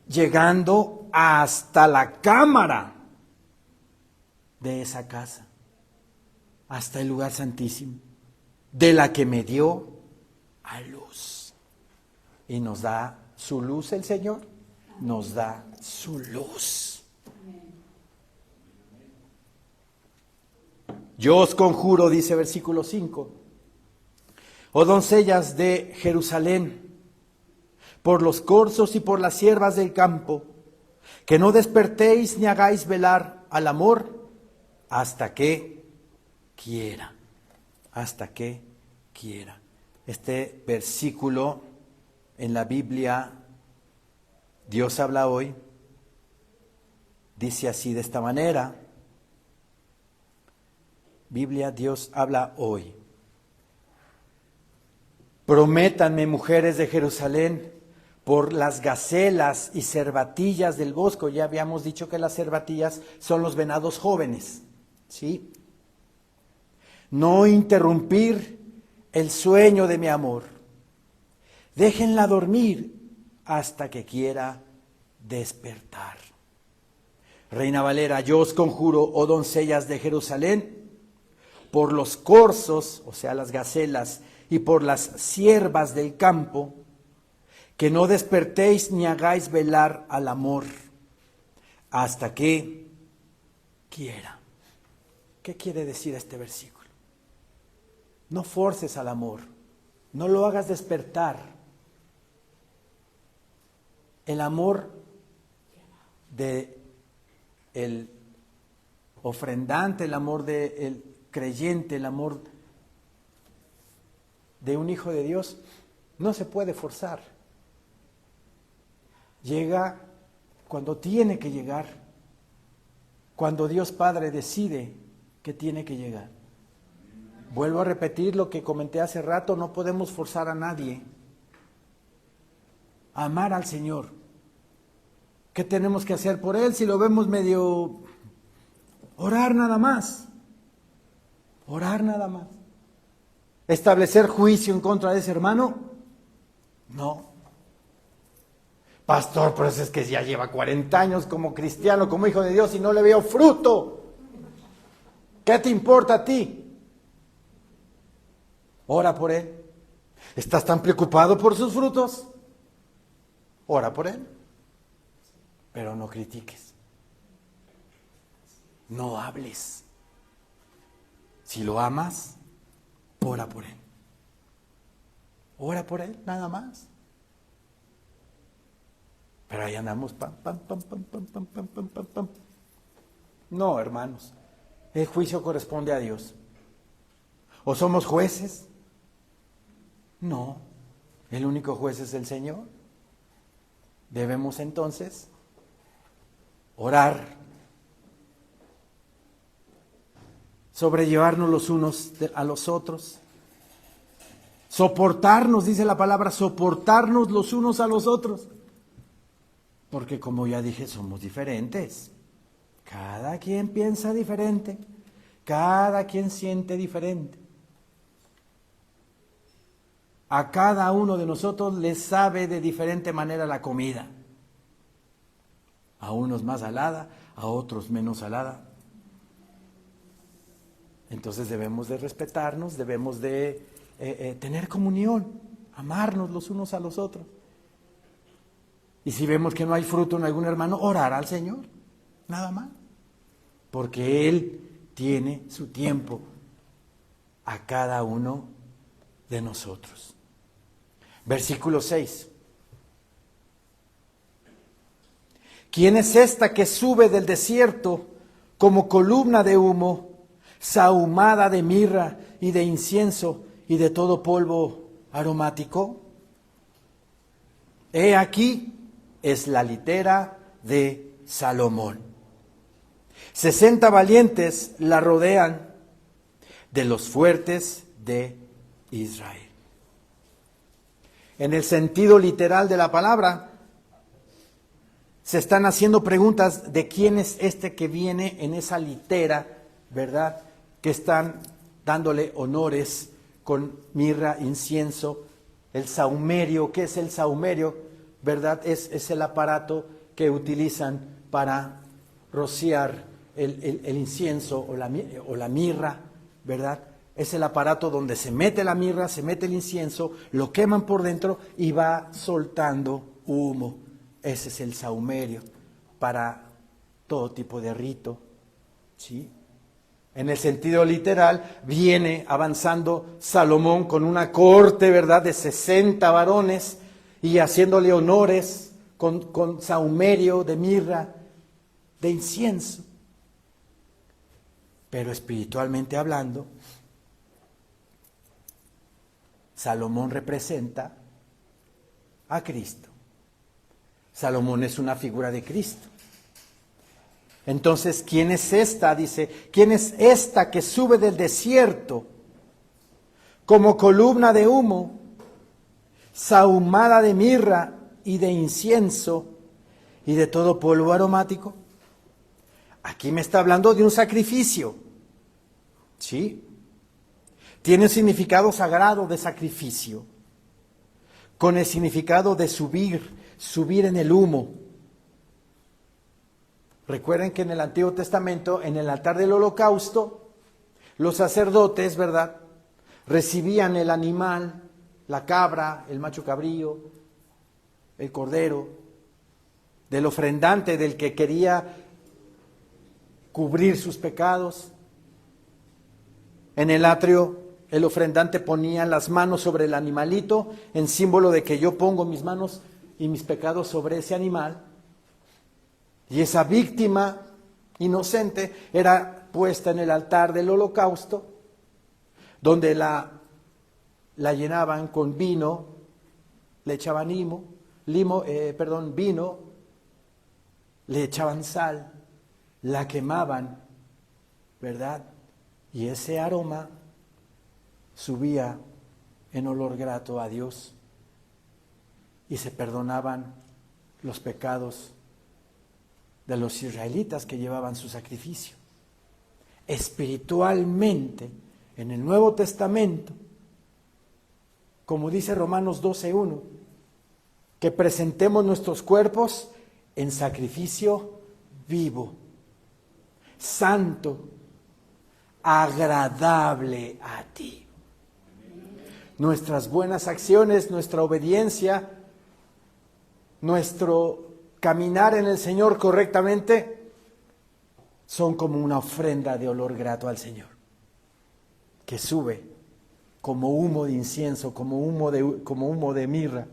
llegando hasta la cámara de esa casa, hasta el lugar santísimo, de la que me dio a luz. Y nos da su luz el Señor, nos da su luz. Yo os conjuro, dice versículo 5, oh doncellas de Jerusalén, por los corzos y por las siervas del campo, que no despertéis ni hagáis velar al amor hasta que quiera, hasta que quiera. Este versículo en la Biblia, Dios habla hoy, dice así de esta manera. Biblia, Dios habla hoy. Prométanme, mujeres de Jerusalén, por las gacelas y cervatillas del bosque. Ya habíamos dicho que las cervatillas son los venados jóvenes, ¿sí? No interrumpir el sueño de mi amor. Déjenla dormir hasta que quiera despertar. Reina Valera, yo os conjuro, oh doncellas de Jerusalén, por los corzos, o sea, las gacelas, y por las siervas del campo, que no despertéis ni hagáis velar al amor hasta que quiera. ¿Qué quiere decir este versículo? No forces al amor, no lo hagas despertar. El amor de el ofrendante, el amor del creyente, el amor de un hijo de Dios, no se puede forzar. Llega cuando tiene que llegar, cuando Dios Padre decide que tiene que llegar. Vuelvo a repetir lo que comenté hace rato, no podemos forzar a nadie a amar al Señor. ¿Qué tenemos que hacer por Él si lo vemos medio? Orar nada más. Orar nada más. ¿Establecer juicio en contra de ese hermano? No. Pastor, pero es que ya lleva 40 años como cristiano, como hijo de Dios y no le veo fruto. ¿Qué te importa a ti? Ora por él. ¿Estás tan preocupado por sus frutos? Ora por él. Pero no critiques. No hables. Si lo amas, ora por él. Ora por él, nada más. Pero ahí andamos, pam, pam, pam, pam, pam, pam, pam, pam, pam, pam. No, hermanos, el juicio corresponde a Dios. ¿O somos jueces? No, el único juez es el Señor. Debemos entonces orar, sobrellevarnos los unos a los otros, soportarnos, dice la palabra, soportarnos los unos a los otros. Porque como ya dije, somos diferentes. Cada quien piensa diferente. Cada quien siente diferente. A cada uno de nosotros le sabe de diferente manera la comida. A unos más salada, a otros menos salada. Entonces debemos de respetarnos, debemos de tener comunión, amarnos los unos a los otros. Y si vemos que no hay fruto en algún hermano, orar al Señor, nada más. Porque Él tiene su tiempo a cada uno de nosotros. Versículo 6. ¿Quién es esta que sube del desierto como columna de humo, sahumada de mirra y de incienso y de todo polvo aromático? He aquí es la litera de Salomón. 60 valientes la rodean, de los fuertes de Israel. En el sentido literal de la palabra, se están haciendo preguntas de quién es este que viene en esa litera, ¿verdad? Que están dándole honores con mirra, incienso, el sahumerio. ¿Qué es el sahumerio? ¿Verdad? Es el aparato que utilizan para rociar el incienso o la mirra, ¿verdad? Es el aparato donde se mete la mirra, se mete el incienso, lo queman por dentro y va soltando humo. Ese es el sahumerio para todo tipo de rito, ¿sí? En el sentido literal, viene avanzando Salomón con una corte, ¿verdad?, de 60 varones y haciéndole honores con sahumerio de mirra, de incienso. Pero espiritualmente hablando, Salomón representa a Cristo. Salomón es una figura de Cristo. Entonces, ¿quién es esta? Dice, ¿quién es esta que sube del desierto como columna de humo, sahumada de mirra y de incienso y de todo polvo aromático? Aquí me está hablando de un sacrificio, ¿sí? Tiene un significado sagrado de sacrificio, con el significado de subir en el humo. Recuerden que en el Antiguo Testamento, en el altar del holocausto, los sacerdotes, ¿verdad?, recibían el animal, la cabra, el macho cabrío, el cordero, del ofrendante, del que quería cubrir sus pecados. En el atrio, el ofrendante ponía las manos sobre el animalito, en símbolo de que yo pongo mis manos y mis pecados sobre ese animal. Y esa víctima inocente era puesta en el altar del holocausto, donde la llenaban con vino, le echaban vino, le echaban sal, la quemaban, ¿verdad? Y ese aroma subía en olor grato a Dios y se perdonaban los pecados de los israelitas que llevaban su sacrificio. Espiritualmente, en el Nuevo Testamento, como dice Romanos 12:1, que presentemos nuestros cuerpos en sacrificio vivo, santo, agradable a ti. Nuestras buenas acciones, nuestra obediencia, nuestro caminar en el Señor correctamente, son como una ofrenda de olor grato al Señor, que sube como humo de incienso, como humo de mirra.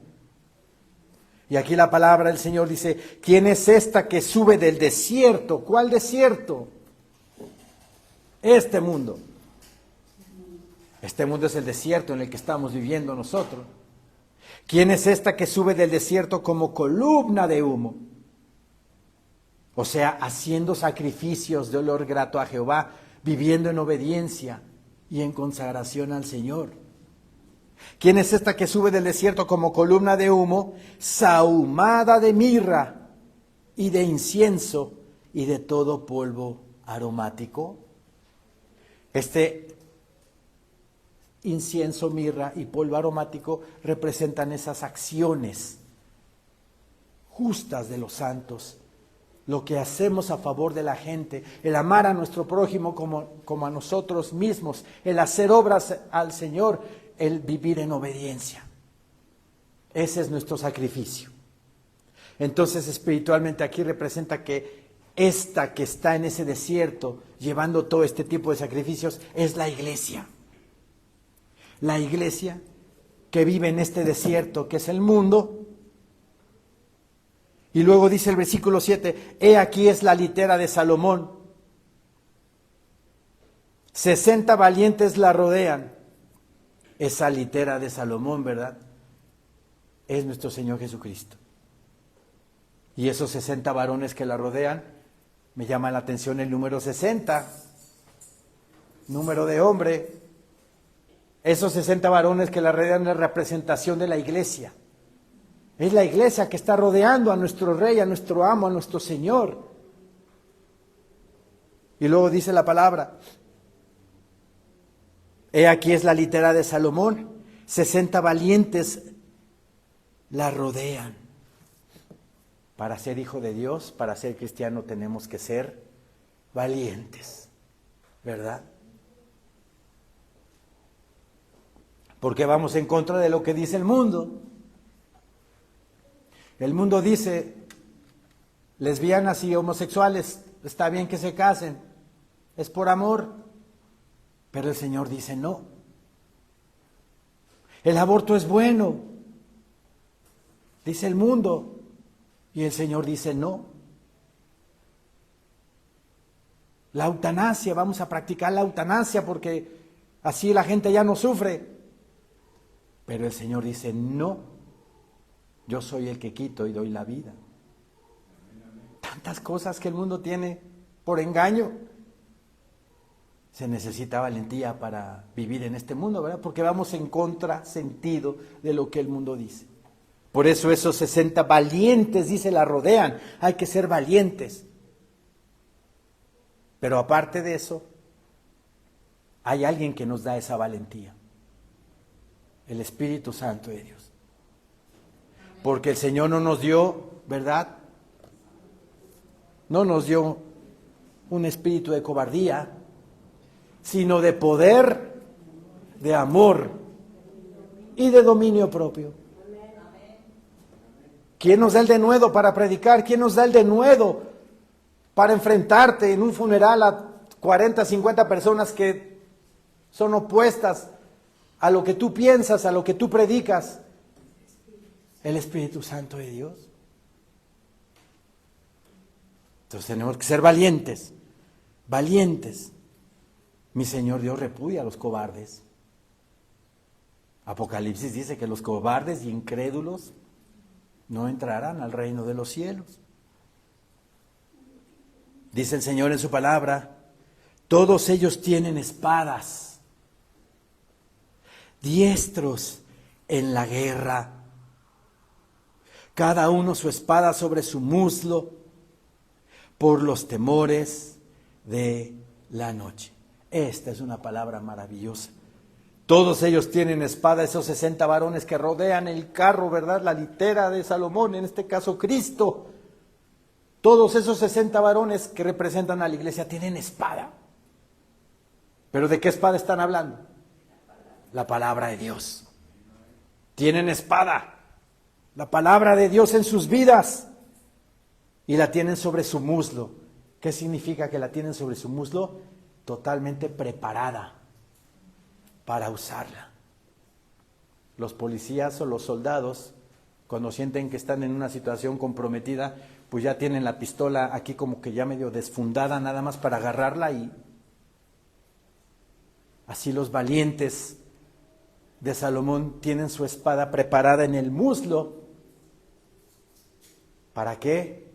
Y aquí la palabra del Señor dice, ¿quién es esta que sube del desierto? ¿Cuál desierto? Este mundo. Este mundo es el desierto en el que estamos viviendo nosotros. ¿Quién es esta que sube del desierto como columna de humo? O sea, haciendo sacrificios de olor grato a Jehová, viviendo en obediencia y en consagración al Señor. ¿Quién es esta que sube del desierto como columna de humo, sahumada de mirra y de incienso y de todo polvo aromático? Este incienso, mirra y polvo aromático representan esas acciones justas de los santos, lo que hacemos a favor de la gente, el amar a nuestro prójimo como a nosotros mismos, el hacer obras al Señor, el vivir en obediencia. Ese es nuestro sacrificio. Entonces, espiritualmente aquí representa que esta que está en ese desierto, llevando todo este tipo de sacrificios, es la iglesia. La iglesia que vive en este desierto, que es el mundo. Y luego dice el versículo 7, he aquí es la litera de Salomón, 60 valientes la rodean. Esa litera de Salomón, ¿verdad? Es nuestro Señor Jesucristo. Y esos 60 varones que la rodean, me llama la atención el número 60, número de hombre. Esos 60 varones que la rodean es la representación de la iglesia. Es la iglesia que está rodeando a nuestro Rey, a nuestro amo, a nuestro Señor. Y luego dice la palabra, he aquí es la litera de Salomón, 60 valientes la rodean. Para ser hijo de Dios, para ser cristiano tenemos que ser valientes, ¿verdad? Porque vamos en contra de lo que dice el mundo. El mundo dice, lesbianas y homosexuales, está bien que se casen, es por amor. Pero el Señor dice no. El aborto es bueno, dice el mundo. Y el Señor dice no. La eutanasia, vamos a practicar la eutanasia porque así la gente ya no sufre. Pero el Señor dice no. Yo soy el que quito y doy la vida. Tantas cosas que el mundo tiene por engaño. Se necesita valentía para vivir en este mundo, ¿verdad? Porque vamos en contrasentido de lo que el mundo dice. Por eso esos 60 valientes, dice, la rodean. Hay que ser valientes. Pero aparte de eso, hay alguien que nos da esa valentía. El Espíritu Santo de Dios. Porque el Señor no nos dio, ¿verdad? No nos dio un espíritu de cobardía, sino de poder, de amor y de dominio propio. ¿Quién nos da el denuedo para predicar? ¿Quién nos da el denuedo para enfrentarte en un funeral a 40, 50 personas que son opuestas a lo que tú piensas, a lo que tú predicas? El Espíritu Santo de Dios. Entonces tenemos que ser valientes, valientes. Mi Señor Dios repudia a los cobardes. Apocalipsis dice que los cobardes y incrédulos no entrarán al reino de los cielos. Dice el Señor en su palabra, todos ellos tienen espadas, diestros en la guerra, cada uno su espada sobre su muslo, por los temores de la noche. Esta es una palabra maravillosa. Todos ellos tienen espada, esos 60 varones que rodean el carro, ¿verdad? La litera de Salomón, en este caso Cristo. Todos esos 60 varones que representan a la iglesia tienen espada. ¿Pero de qué espada están hablando? La palabra de Dios. Tienen espada, la palabra de Dios en sus vidas, y la tienen sobre su muslo. ¿Qué significa que la tienen sobre su muslo? Totalmente preparada para usarla. Los policías o los soldados, cuando sienten que están en una situación comprometida, pues ya tienen la pistola aquí como que ya medio desfundada, nada más para agarrarla, y así los valientes de Salomón tienen su espada preparada en el muslo. ¿Para qué?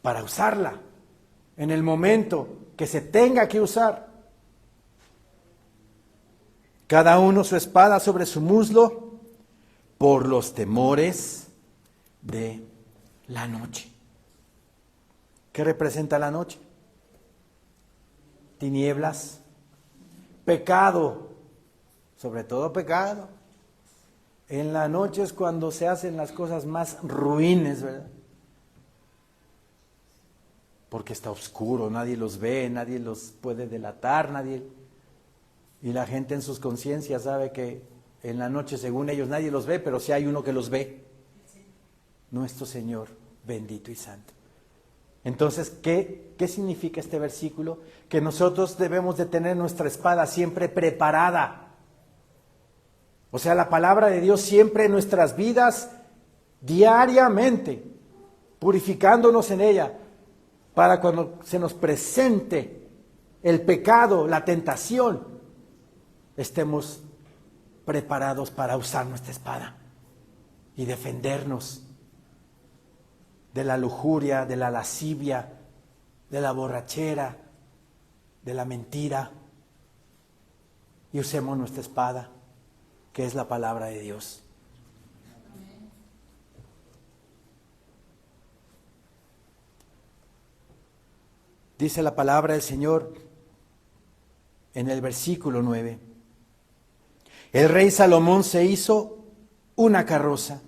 Para usarla en el momento que se tenga que usar. Cada uno su espada sobre su muslo, por los temores de la noche. ¿Qué representa la noche? Tinieblas, pecado, sobre todo pecado. En la noche es cuando se hacen las cosas más ruines, ¿verdad? Porque está oscuro, nadie los ve, nadie los puede delatar, y la gente en sus conciencias sabe que en la noche, según ellos, nadie los ve, pero sí hay uno que los ve. Nuestro Señor, bendito y santo. Entonces, ¿qué significa este versículo? Que nosotros debemos de tener nuestra espada siempre preparada. O sea, la palabra de Dios siempre en nuestras vidas, diariamente, purificándonos en ella, para cuando se nos presente el pecado, la tentación, estemos preparados para usar nuestra espada y defendernos de la lujuria, de la lascivia, de la borrachera, de la mentira, y usemos nuestra espada, que es la palabra de Dios. Dice la palabra del Señor en el versículo 9. El rey Salomón se hizo una carroza.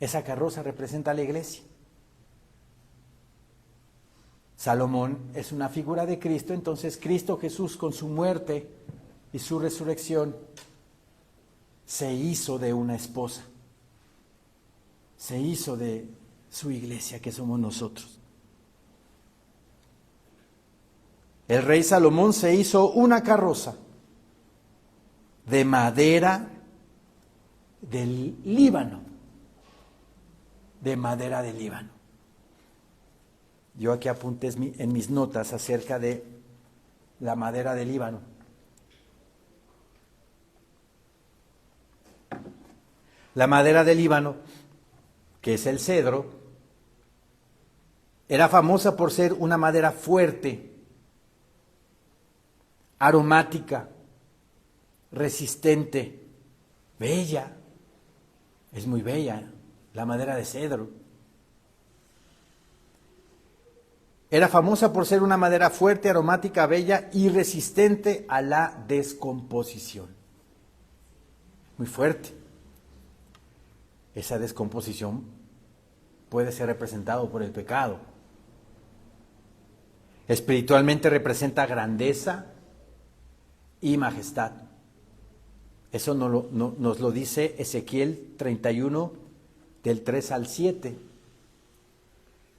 Esa carroza representa a la iglesia. Salomón es una figura de Cristo, entonces Cristo Jesús con su muerte y su resurrección se hizo de una esposa. Se hizo de su iglesia, que somos nosotros. El rey Salomón se hizo una carroza de madera del Líbano. De madera del Líbano. Yo aquí apunté en mis notas acerca de la madera del Líbano. La madera del Líbano, que es el cedro, era famosa por ser una madera fuerte, aromática, resistente, bella. Es muy bella la madera de cedro. Era famosa por ser una madera fuerte, aromática, bella y resistente a la descomposición. Muy fuerte. Esa descomposición puede ser representado por el pecado. Espiritualmente representa grandeza y majestad. Eso nos lo dice Ezequiel 31, del 3 al 7.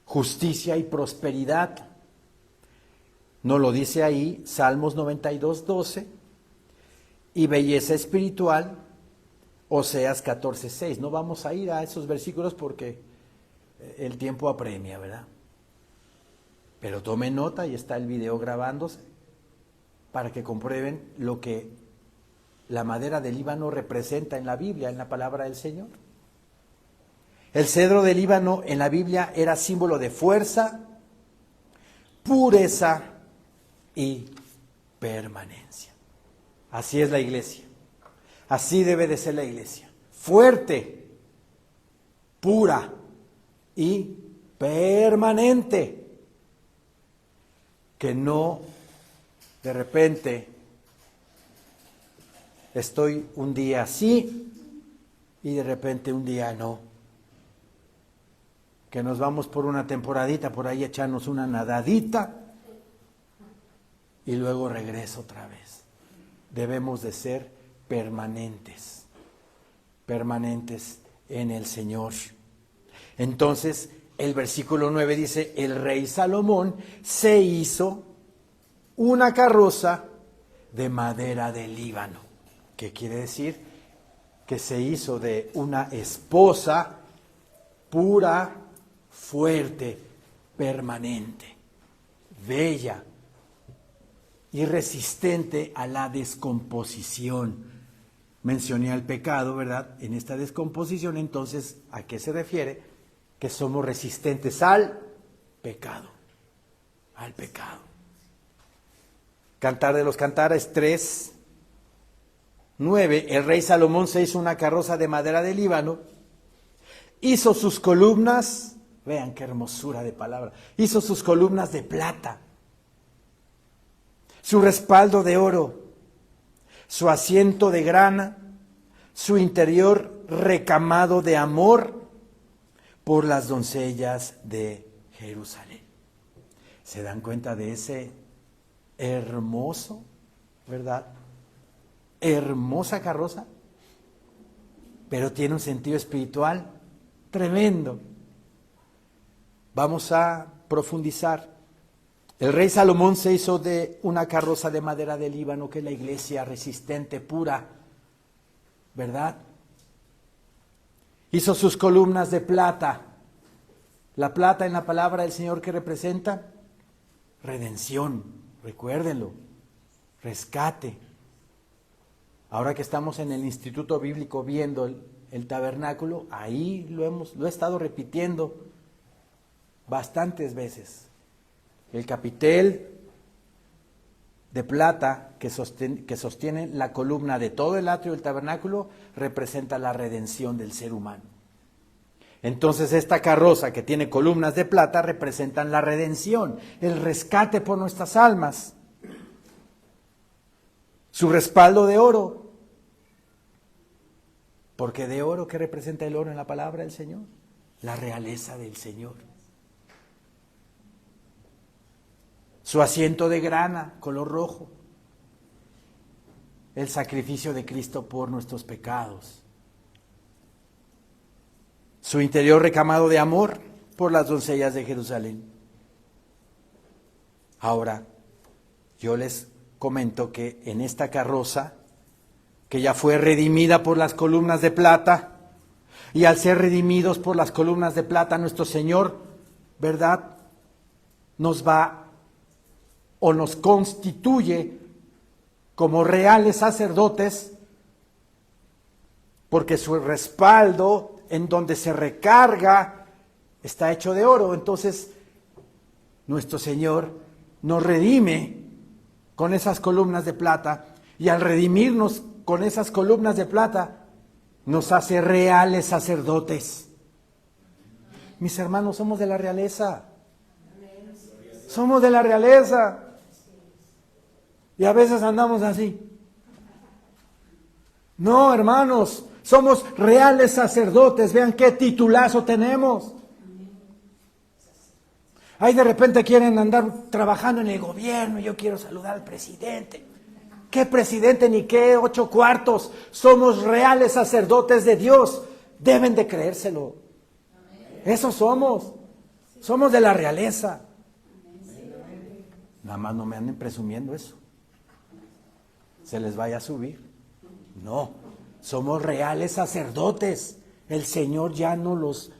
Justicia y prosperidad. Nos lo dice ahí Salmos 92, 12. Y belleza espiritual, Oseas 14, 6. No vamos a ir a esos versículos porque el tiempo apremia, ¿verdad? Pero tomen nota y está el video grabándose para que comprueben lo que la madera del Líbano representa en la Biblia, en la palabra del Señor. El cedro del Líbano en la Biblia era símbolo de fuerza, pureza y permanencia. Así es la iglesia. Así debe de ser la iglesia. Fuerte, pura y permanente. Que no de repente estoy un día sí y de repente un día no. Que nos vamos por una temporadita, por ahí echarnos una nadadita y luego regreso otra vez. Debemos de ser permanentes, permanentes en el Señor. Entonces, el versículo 9 dice, el rey Salomón se hizo una carroza de madera del Líbano. ¿Qué quiere decir? Que se hizo de una esposa pura, fuerte, permanente, bella y resistente a la descomposición. Mencioné al pecado, ¿verdad? En esta descomposición, entonces, ¿a qué se refiere? Que somos resistentes al pecado, al pecado. Cantar de los Cantares 3, 9, el rey Salomón se hizo una carroza de madera de Líbano, hizo sus columnas, vean qué hermosura de palabra, hizo sus columnas de plata, su respaldo de oro, su asiento de grana, su interior recamado de amor por las doncellas de Jerusalén. ¿Se dan cuenta de ese hermoso, verdad? Hermosa carroza, pero tiene un sentido espiritual tremendo. Vamos a profundizar. El rey Salomón se hizo de una carroza de madera de Líbano, que es la iglesia resistente, pura, ¿verdad? Hizo sus columnas de plata. La plata en la palabra del Señor, ¿qué representa? Redención, recuérdenlo, rescate. Ahora que estamos en el Instituto Bíblico viendo el tabernáculo, ahí lo he estado repitiendo bastantes veces. El capitel de plata que sostiene la columna de todo el atrio del tabernáculo representa la redención del ser humano. Entonces esta carroza que tiene columnas de plata representan la redención, el rescate por nuestras almas. Su respaldo de oro, porque de oro, ¿qué representa el oro en la palabra del Señor? La realeza del Señor. Su asiento de grana, color rojo, el sacrificio de Cristo por nuestros pecados. Su interior recamado de amor por las doncellas de Jerusalén. Ahora, yo les comento que en esta carroza, que ya fue redimida por las columnas de plata, y al ser redimidos por las columnas de plata, nuestro Señor, ¿verdad?, nos va o nos constituye como reales sacerdotes, porque su respaldo en donde se recarga está hecho de oro. Entonces nuestro Señor nos redime con esas columnas de plata, y al redimirnos con esas columnas de plata nos hace reales sacerdotes. Mis hermanos, somos de la realeza. Somos de la realeza. Y a veces andamos así. No, hermanos, somos reales sacerdotes. Vean qué titulazo tenemos. Ahí de repente quieren andar trabajando en el gobierno. Yo quiero saludar al presidente. ¿Qué presidente ni qué 8 cuartos? Somos reales sacerdotes de Dios. Deben de creérselo. Eso somos. Somos de la realeza. Nada más no me anden presumiendo eso. Se les vaya a subir. No, somos reales sacerdotes. El Señor ya nos los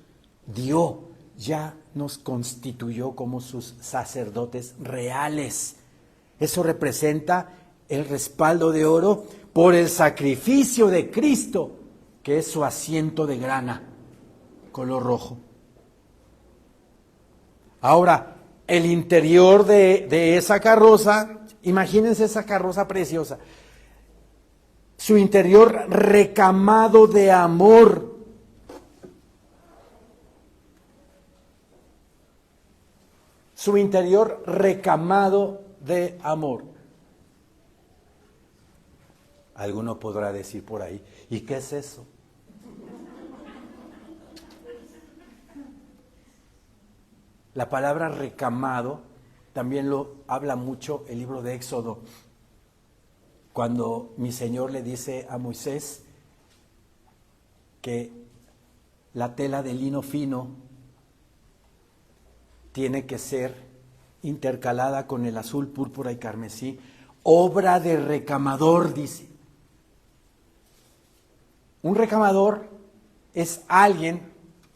dio, ya nos constituyó como sus sacerdotes reales. Eso representa el respaldo de oro por el sacrificio de Cristo, que es su asiento de grana, color rojo. Ahora, el interior de esa carroza, imagínense esa carroza preciosa, su interior recamado de amor. Su interior recamado de amor. Alguno podrá decir por ahí, ¿y qué es eso? La palabra recamado también lo habla mucho el libro de Éxodo, cuando mi Señor le dice a Moisés que la tela de lino fino tiene que ser intercalada con el azul, púrpura y carmesí, obra de recamador, dice. Un recamador es alguien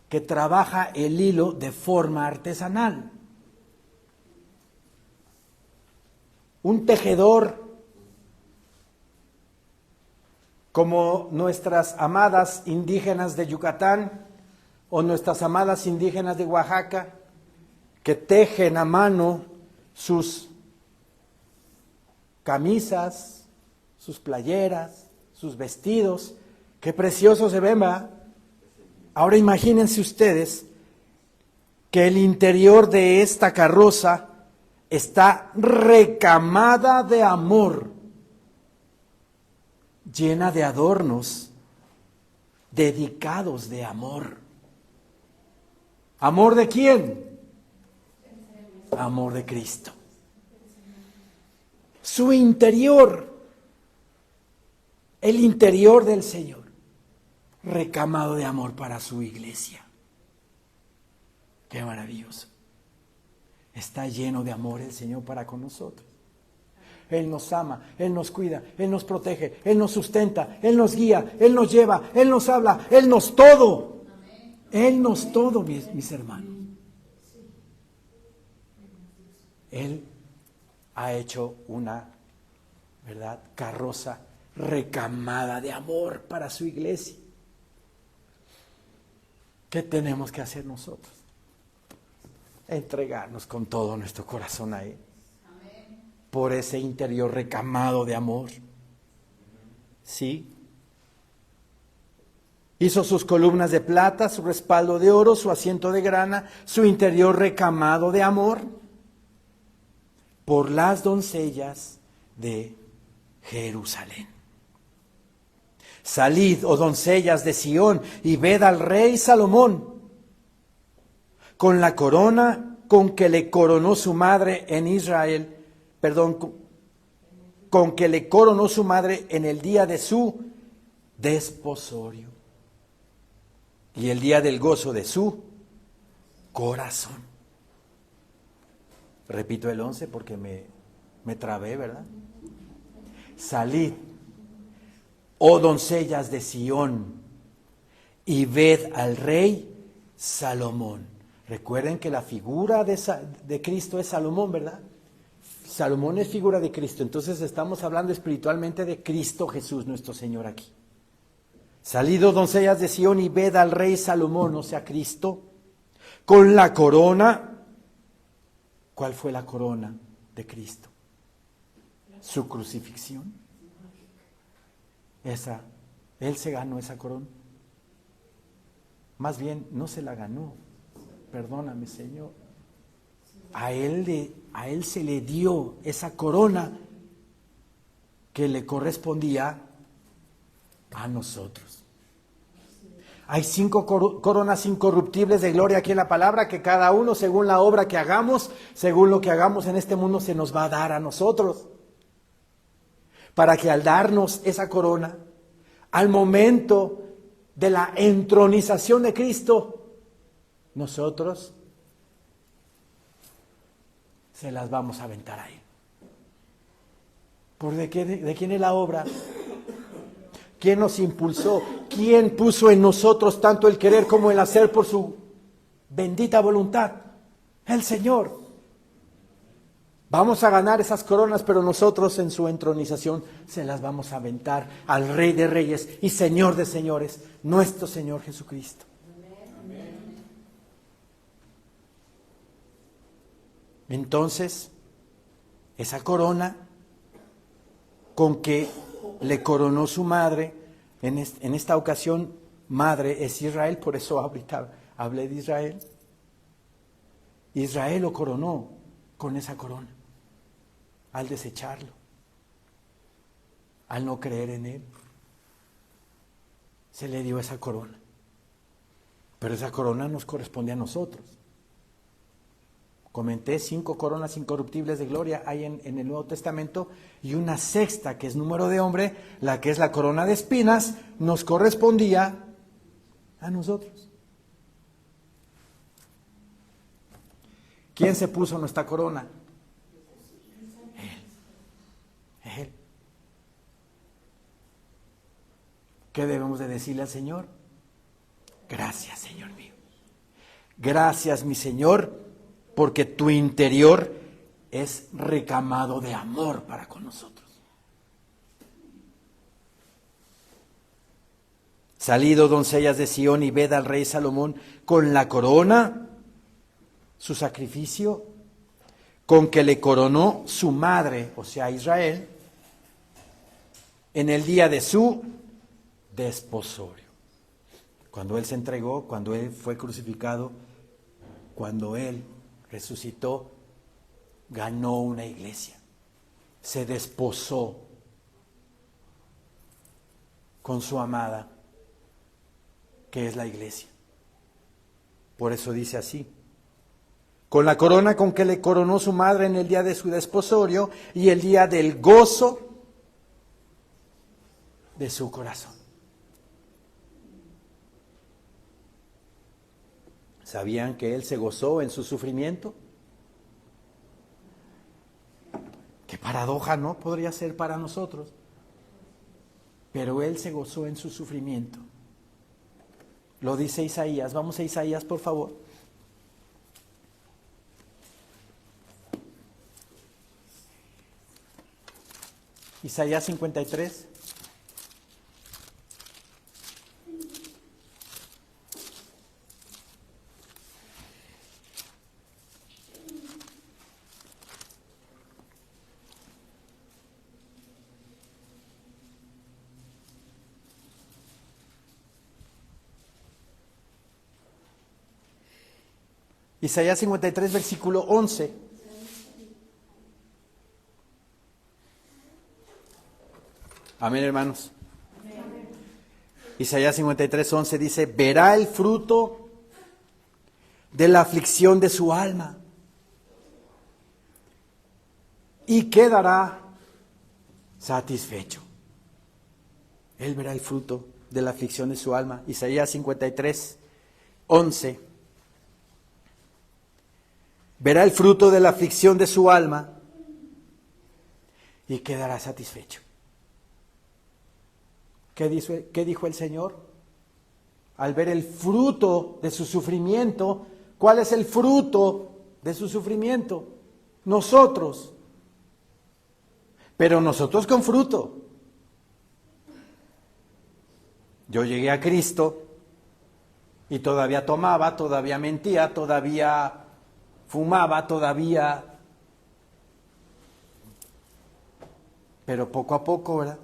que trabaja el hilo de forma artesanal. Un tejedor, como nuestras amadas indígenas de Yucatán o nuestras amadas indígenas de Oaxaca, que tejen a mano sus camisas, sus playeras, sus vestidos. Qué precioso se ven, ¿va? Ahora imagínense ustedes que el interior de esta carroza está recamada de amor, llena de adornos dedicados de amor. ¿Amor de quién? Amor de Cristo. Su interior, el interior del Señor, recamado de amor para su iglesia. Qué maravilloso. Está lleno de amor el Señor para con nosotros. Él nos ama, Él nos cuida, Él nos protege, Él nos sustenta, Él nos guía, Él nos lleva, Él nos habla, Él nos todo. Él nos todo, mis hermanos. Él ha hecho una, ¿verdad?, carroza recamada de amor para su iglesia. ¿Qué tenemos que hacer nosotros? Entregarnos con todo nuestro corazón a Él. Por ese interior recamado de amor. ¿Sí? Hizo sus columnas de plata, su respaldo de oro, su asiento de grana, su interior recamado de amor, por las doncellas de Jerusalén. Salid, oh doncellas de Sión, y ved al rey Salomón, con la corona con que le coronó su madre en Israel, con que le coronó su madre en el día de su desposorio y el día del gozo de su corazón. Repito el 11 porque me trabé, ¿verdad? Salid, oh doncellas de Sión, y ved al rey Salomón. Recuerden que la figura de Cristo es Salomón, ¿verdad? Salomón es figura de Cristo. Entonces estamos hablando espiritualmente de Cristo Jesús, nuestro Señor aquí. Salid, oh doncellas de Sión, y ved al rey Salomón, o sea, Cristo, con la corona. ¿Cuál fue la corona de Cristo? Su crucifixión. Él se ganó esa corona. Más bien, no se la ganó. Perdóname, Señor. A él se le dio esa corona que le correspondía a nosotros. Hay 5 coronas incorruptibles de gloria aquí en la palabra, que cada uno, según la obra que hagamos, según lo que hagamos en este mundo, se nos va a dar a nosotros. Para que al darnos esa corona, al momento de la entronización de Cristo, nosotros se las vamos a aventar a Él. ¿De quién es la obra? ¿Quién nos impulsó? ¿Quién puso en nosotros tanto el querer como el hacer por su bendita voluntad? El Señor. Vamos a ganar esas coronas, pero nosotros en su entronización se las vamos a aventar al Rey de Reyes y Señor de Señores, nuestro Señor Jesucristo. Entonces, esa corona con que le coronó su madre, en esta ocasión, madre es Israel, por eso ahorita hablé de Israel. Israel lo coronó con esa corona, al desecharlo, al no creer en él. Se le dio esa corona. Pero esa corona nos corresponde a nosotros. Comenté 5 coronas incorruptibles de gloria hay en el Nuevo Testamento, y una sexta, que es número de hombre, la que es la corona de espinas, nos correspondía a nosotros. ¿Quién se puso nuestra corona? Él. ¿Qué debemos de decirle al Señor? Gracias, Señor mío. Gracias, mi Señor, porque tu interior es recamado de amor para con nosotros. Salid, oh doncellas de Sión, y ved al rey Salomón con la corona, su sacrificio, con que le coronó su madre, o sea, Israel, en el día de su desposorio. Cuando Él se entregó, cuando Él fue crucificado, cuando Él resucitó, ganó una iglesia, se desposó con su amada, que es la iglesia. Por eso dice así: con la corona con que le coronó su madre en el día de su desposorio y el día del gozo de su corazón. ¿Sabían que Él se gozó en su sufrimiento? Qué paradoja, ¿no? Podría ser para nosotros. Pero Él se gozó en su sufrimiento. Lo dice Isaías. Vamos a Isaías, por favor. Isaías 53. Isaías 53, versículo 11. Amén, hermanos. Isaías 53, 11 dice, verá el fruto de la aflicción de su alma y quedará satisfecho. Él verá el fruto de la aflicción de su alma. Isaías 53, 11. Verá el fruto de la aflicción de su alma y quedará satisfecho. ¿Qué dijo el Señor? Al ver el fruto de su sufrimiento, ¿cuál es el fruto de su sufrimiento? Nosotros. Pero nosotros con fruto. Yo llegué a Cristo y todavía tomaba, todavía mentía, todavía fumaba, todavía. Pero poco a poco, ¿verdad?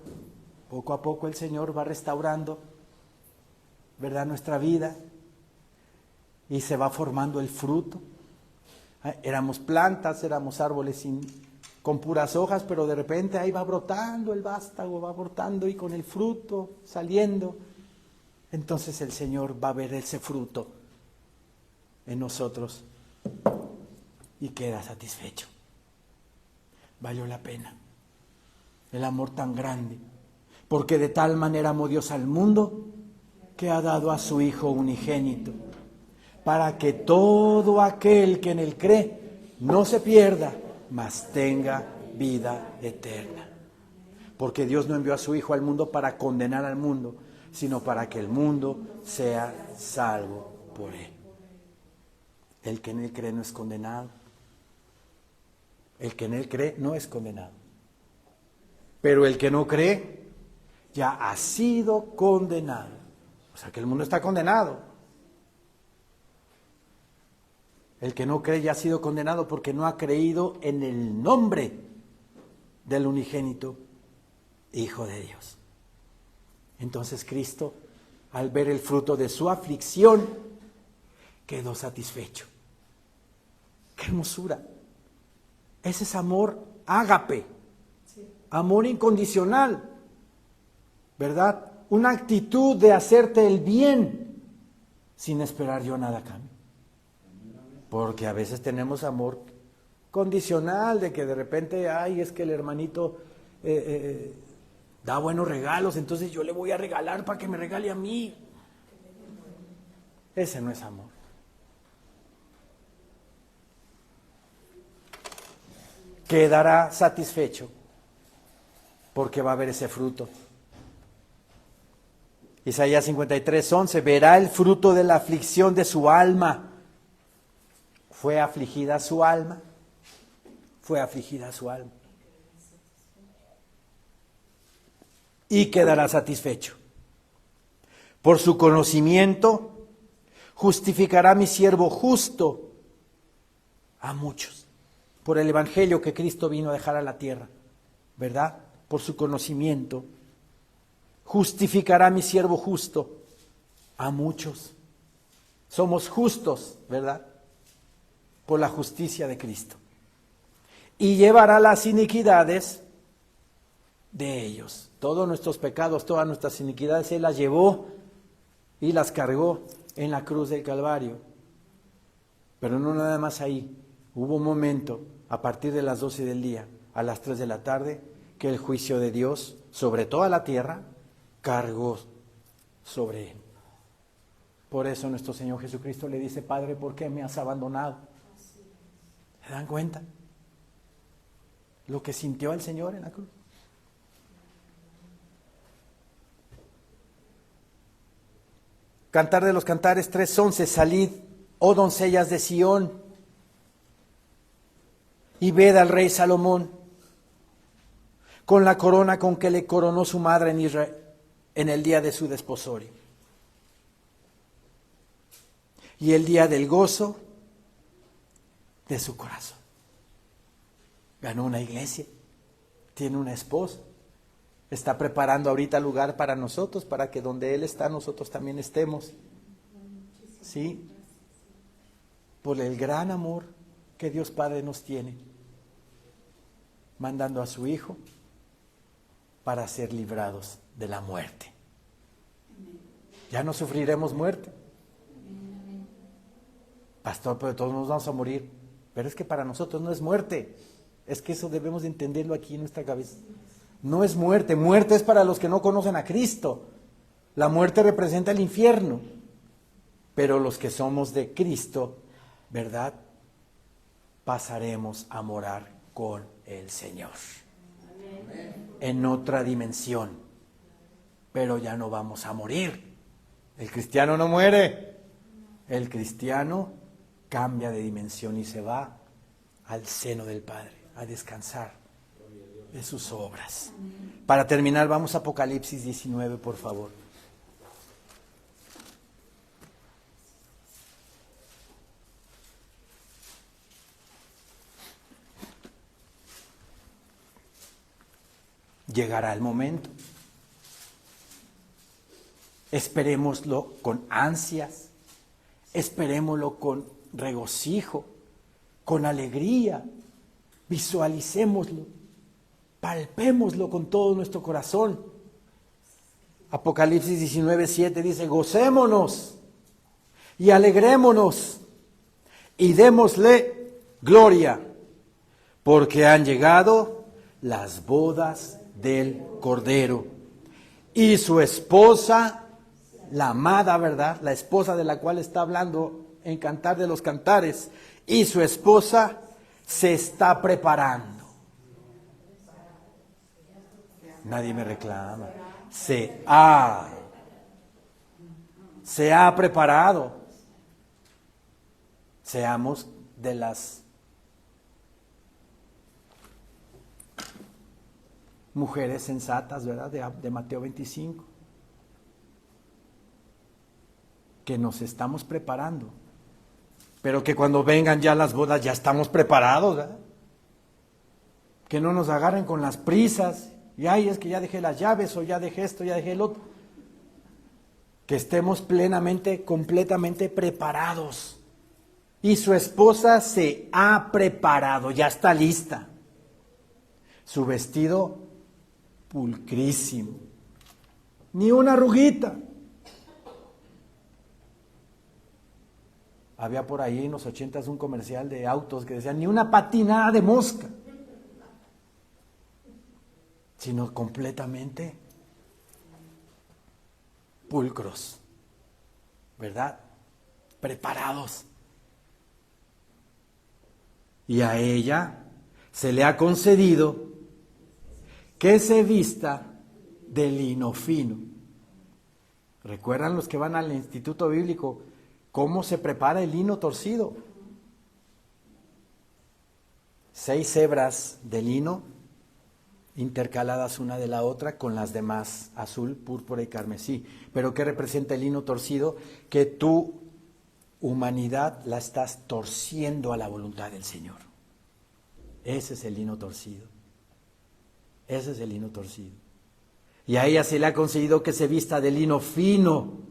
Poco a poco el Señor va restaurando, ¿verdad?, nuestra vida y se va formando el fruto. Éramos plantas, éramos árboles con puras hojas, pero de repente ahí va brotando el vástago, va brotando y con el fruto saliendo. Entonces el Señor va a ver ese fruto en nosotros y queda satisfecho. Valió la pena el amor tan grande. Porque de tal manera amó Dios al mundo que ha dado a su Hijo unigénito, para que todo aquel que en él cree no se pierda, mas tenga vida eterna. Porque Dios no envió a su Hijo al mundo para condenar al mundo, sino para que el mundo sea salvo por él. El que en él cree no es condenado. El que en él cree no es condenado. Pero el que no cree ya ha sido condenado. O sea que el mundo está condenado. El que no cree ya ha sido condenado porque no ha creído en el nombre del unigénito Hijo de Dios. Entonces Cristo, al ver el fruto de su aflicción, quedó satisfecho. ¡Qué hermosura! Ese es amor ágape, amor incondicional. ¿Verdad? Una actitud de hacerte el bien sin esperar yo nada a cambio. Porque a veces tenemos amor condicional de que de repente, ay, es que el hermanito da buenos regalos, entonces yo le voy a regalar para que me regale a mí. Ese no es amor. Quedará satisfecho porque va a haber ese fruto. Isaías 53, 11, verá el fruto de la aflicción de su alma. ¿Fue afligida su alma? Fue afligida su alma. Y quedará satisfecho. Por su conocimiento justificará mi siervo justo a muchos. Por el evangelio que Cristo vino a dejar a la tierra, ¿verdad? Por su conocimiento justificará mi siervo justo a muchos. Somos justos, ¿verdad? Por la justicia de Cristo. Y llevará las iniquidades de ellos. Todos nuestros pecados, todas nuestras iniquidades, Él las llevó y las cargó en la cruz del Calvario. Pero no nada más ahí. Hubo un momento, a partir de las 12 del día, a las 3 de la tarde, que el juicio de Dios sobre toda la tierra cargó sobre él. Por eso nuestro Señor Jesucristo le dice, Padre, ¿por qué me has abandonado? ¿Se dan cuenta? Lo que sintió el Señor en la cruz. Cantar de los Cantares 3:11, salid, oh doncellas de Sión, y ved al rey Salomón, con la corona con que le coronó su madre en Israel en el día de su desposorio. Y el día del gozo de su corazón. Ganó una iglesia, tiene una esposa, está preparando ahorita lugar para nosotros, para que donde Él está nosotros también estemos. ¿Sí? Por el gran amor que Dios Padre nos tiene, mandando a su Hijo para ser librados de la muerte. Ya no sufriremos muerte. Pastor, pero todos nos vamos a morir. Pero es que para nosotros no es muerte. Es que eso debemos de entenderlo aquí en nuestra cabeza. No es muerte. Muerte es para los que no conocen a Cristo. La muerte representa el infierno. Pero los que somos de Cristo, ¿verdad? Pasaremos a morar con el Señor. En otra dimensión. Pero ya no vamos a morir. El cristiano no muere. El cristiano cambia de dimensión y se va al seno del Padre, a descansar de sus obras. Para terminar, vamos a Apocalipsis 19, por favor. Llegará el momento. Esperémoslo con ansias, esperémoslo con regocijo, con alegría, visualicémoslo, palpémoslo con todo nuestro corazón. Apocalipsis 19:7 dice: gocémonos y alegrémonos y démosle gloria, porque han llegado las bodas del Cordero y su esposa, la amada, ¿verdad? La esposa de la cual está hablando en Cantar de los Cantares, y su esposa se está preparando. Nadie me reclama. Se ha preparado. Seamos de las mujeres sensatas, ¿verdad? De Mateo 25. Que nos estamos preparando. Pero que cuando vengan ya las bodas ya estamos preparados, ¿verdad? Que no nos agarren con las prisas. Y ay, es que ya dejé las llaves, o ya dejé esto, ya dejé el otro. Que estemos plenamente, completamente preparados. Y su esposa se ha preparado, ya está lista. Su vestido pulcrísimo. Ni una arruguita. Había por ahí en los 80s un comercial de autos que decía: ni una patinada de mosca, sino completamente pulcros, ¿verdad? Preparados. Y a ella se le ha concedido que se vista de lino fino. ¿Recuerdan los que van al Instituto Bíblico cómo se prepara el lino torcido? 6 hebras de lino intercaladas una de la otra con las demás azul, púrpura y carmesí. ¿Pero qué representa el lino torcido? Que tu humanidad la estás torciendo a la voluntad del Señor. Ese es el lino torcido. Ese es el lino torcido. Y a ella se le ha concedido que se vista de lino fino.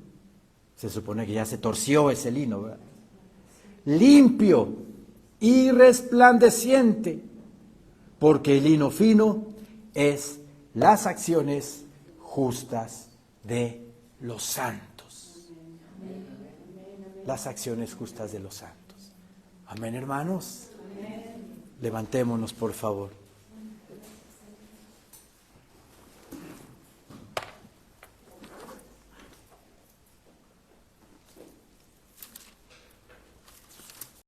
Se supone que ya se torció ese lino, ¿verdad? Limpio y resplandeciente, porque el lino fino es las acciones justas de los santos. Las acciones justas de los santos. Amén, hermanos. Levantémonos, por favor.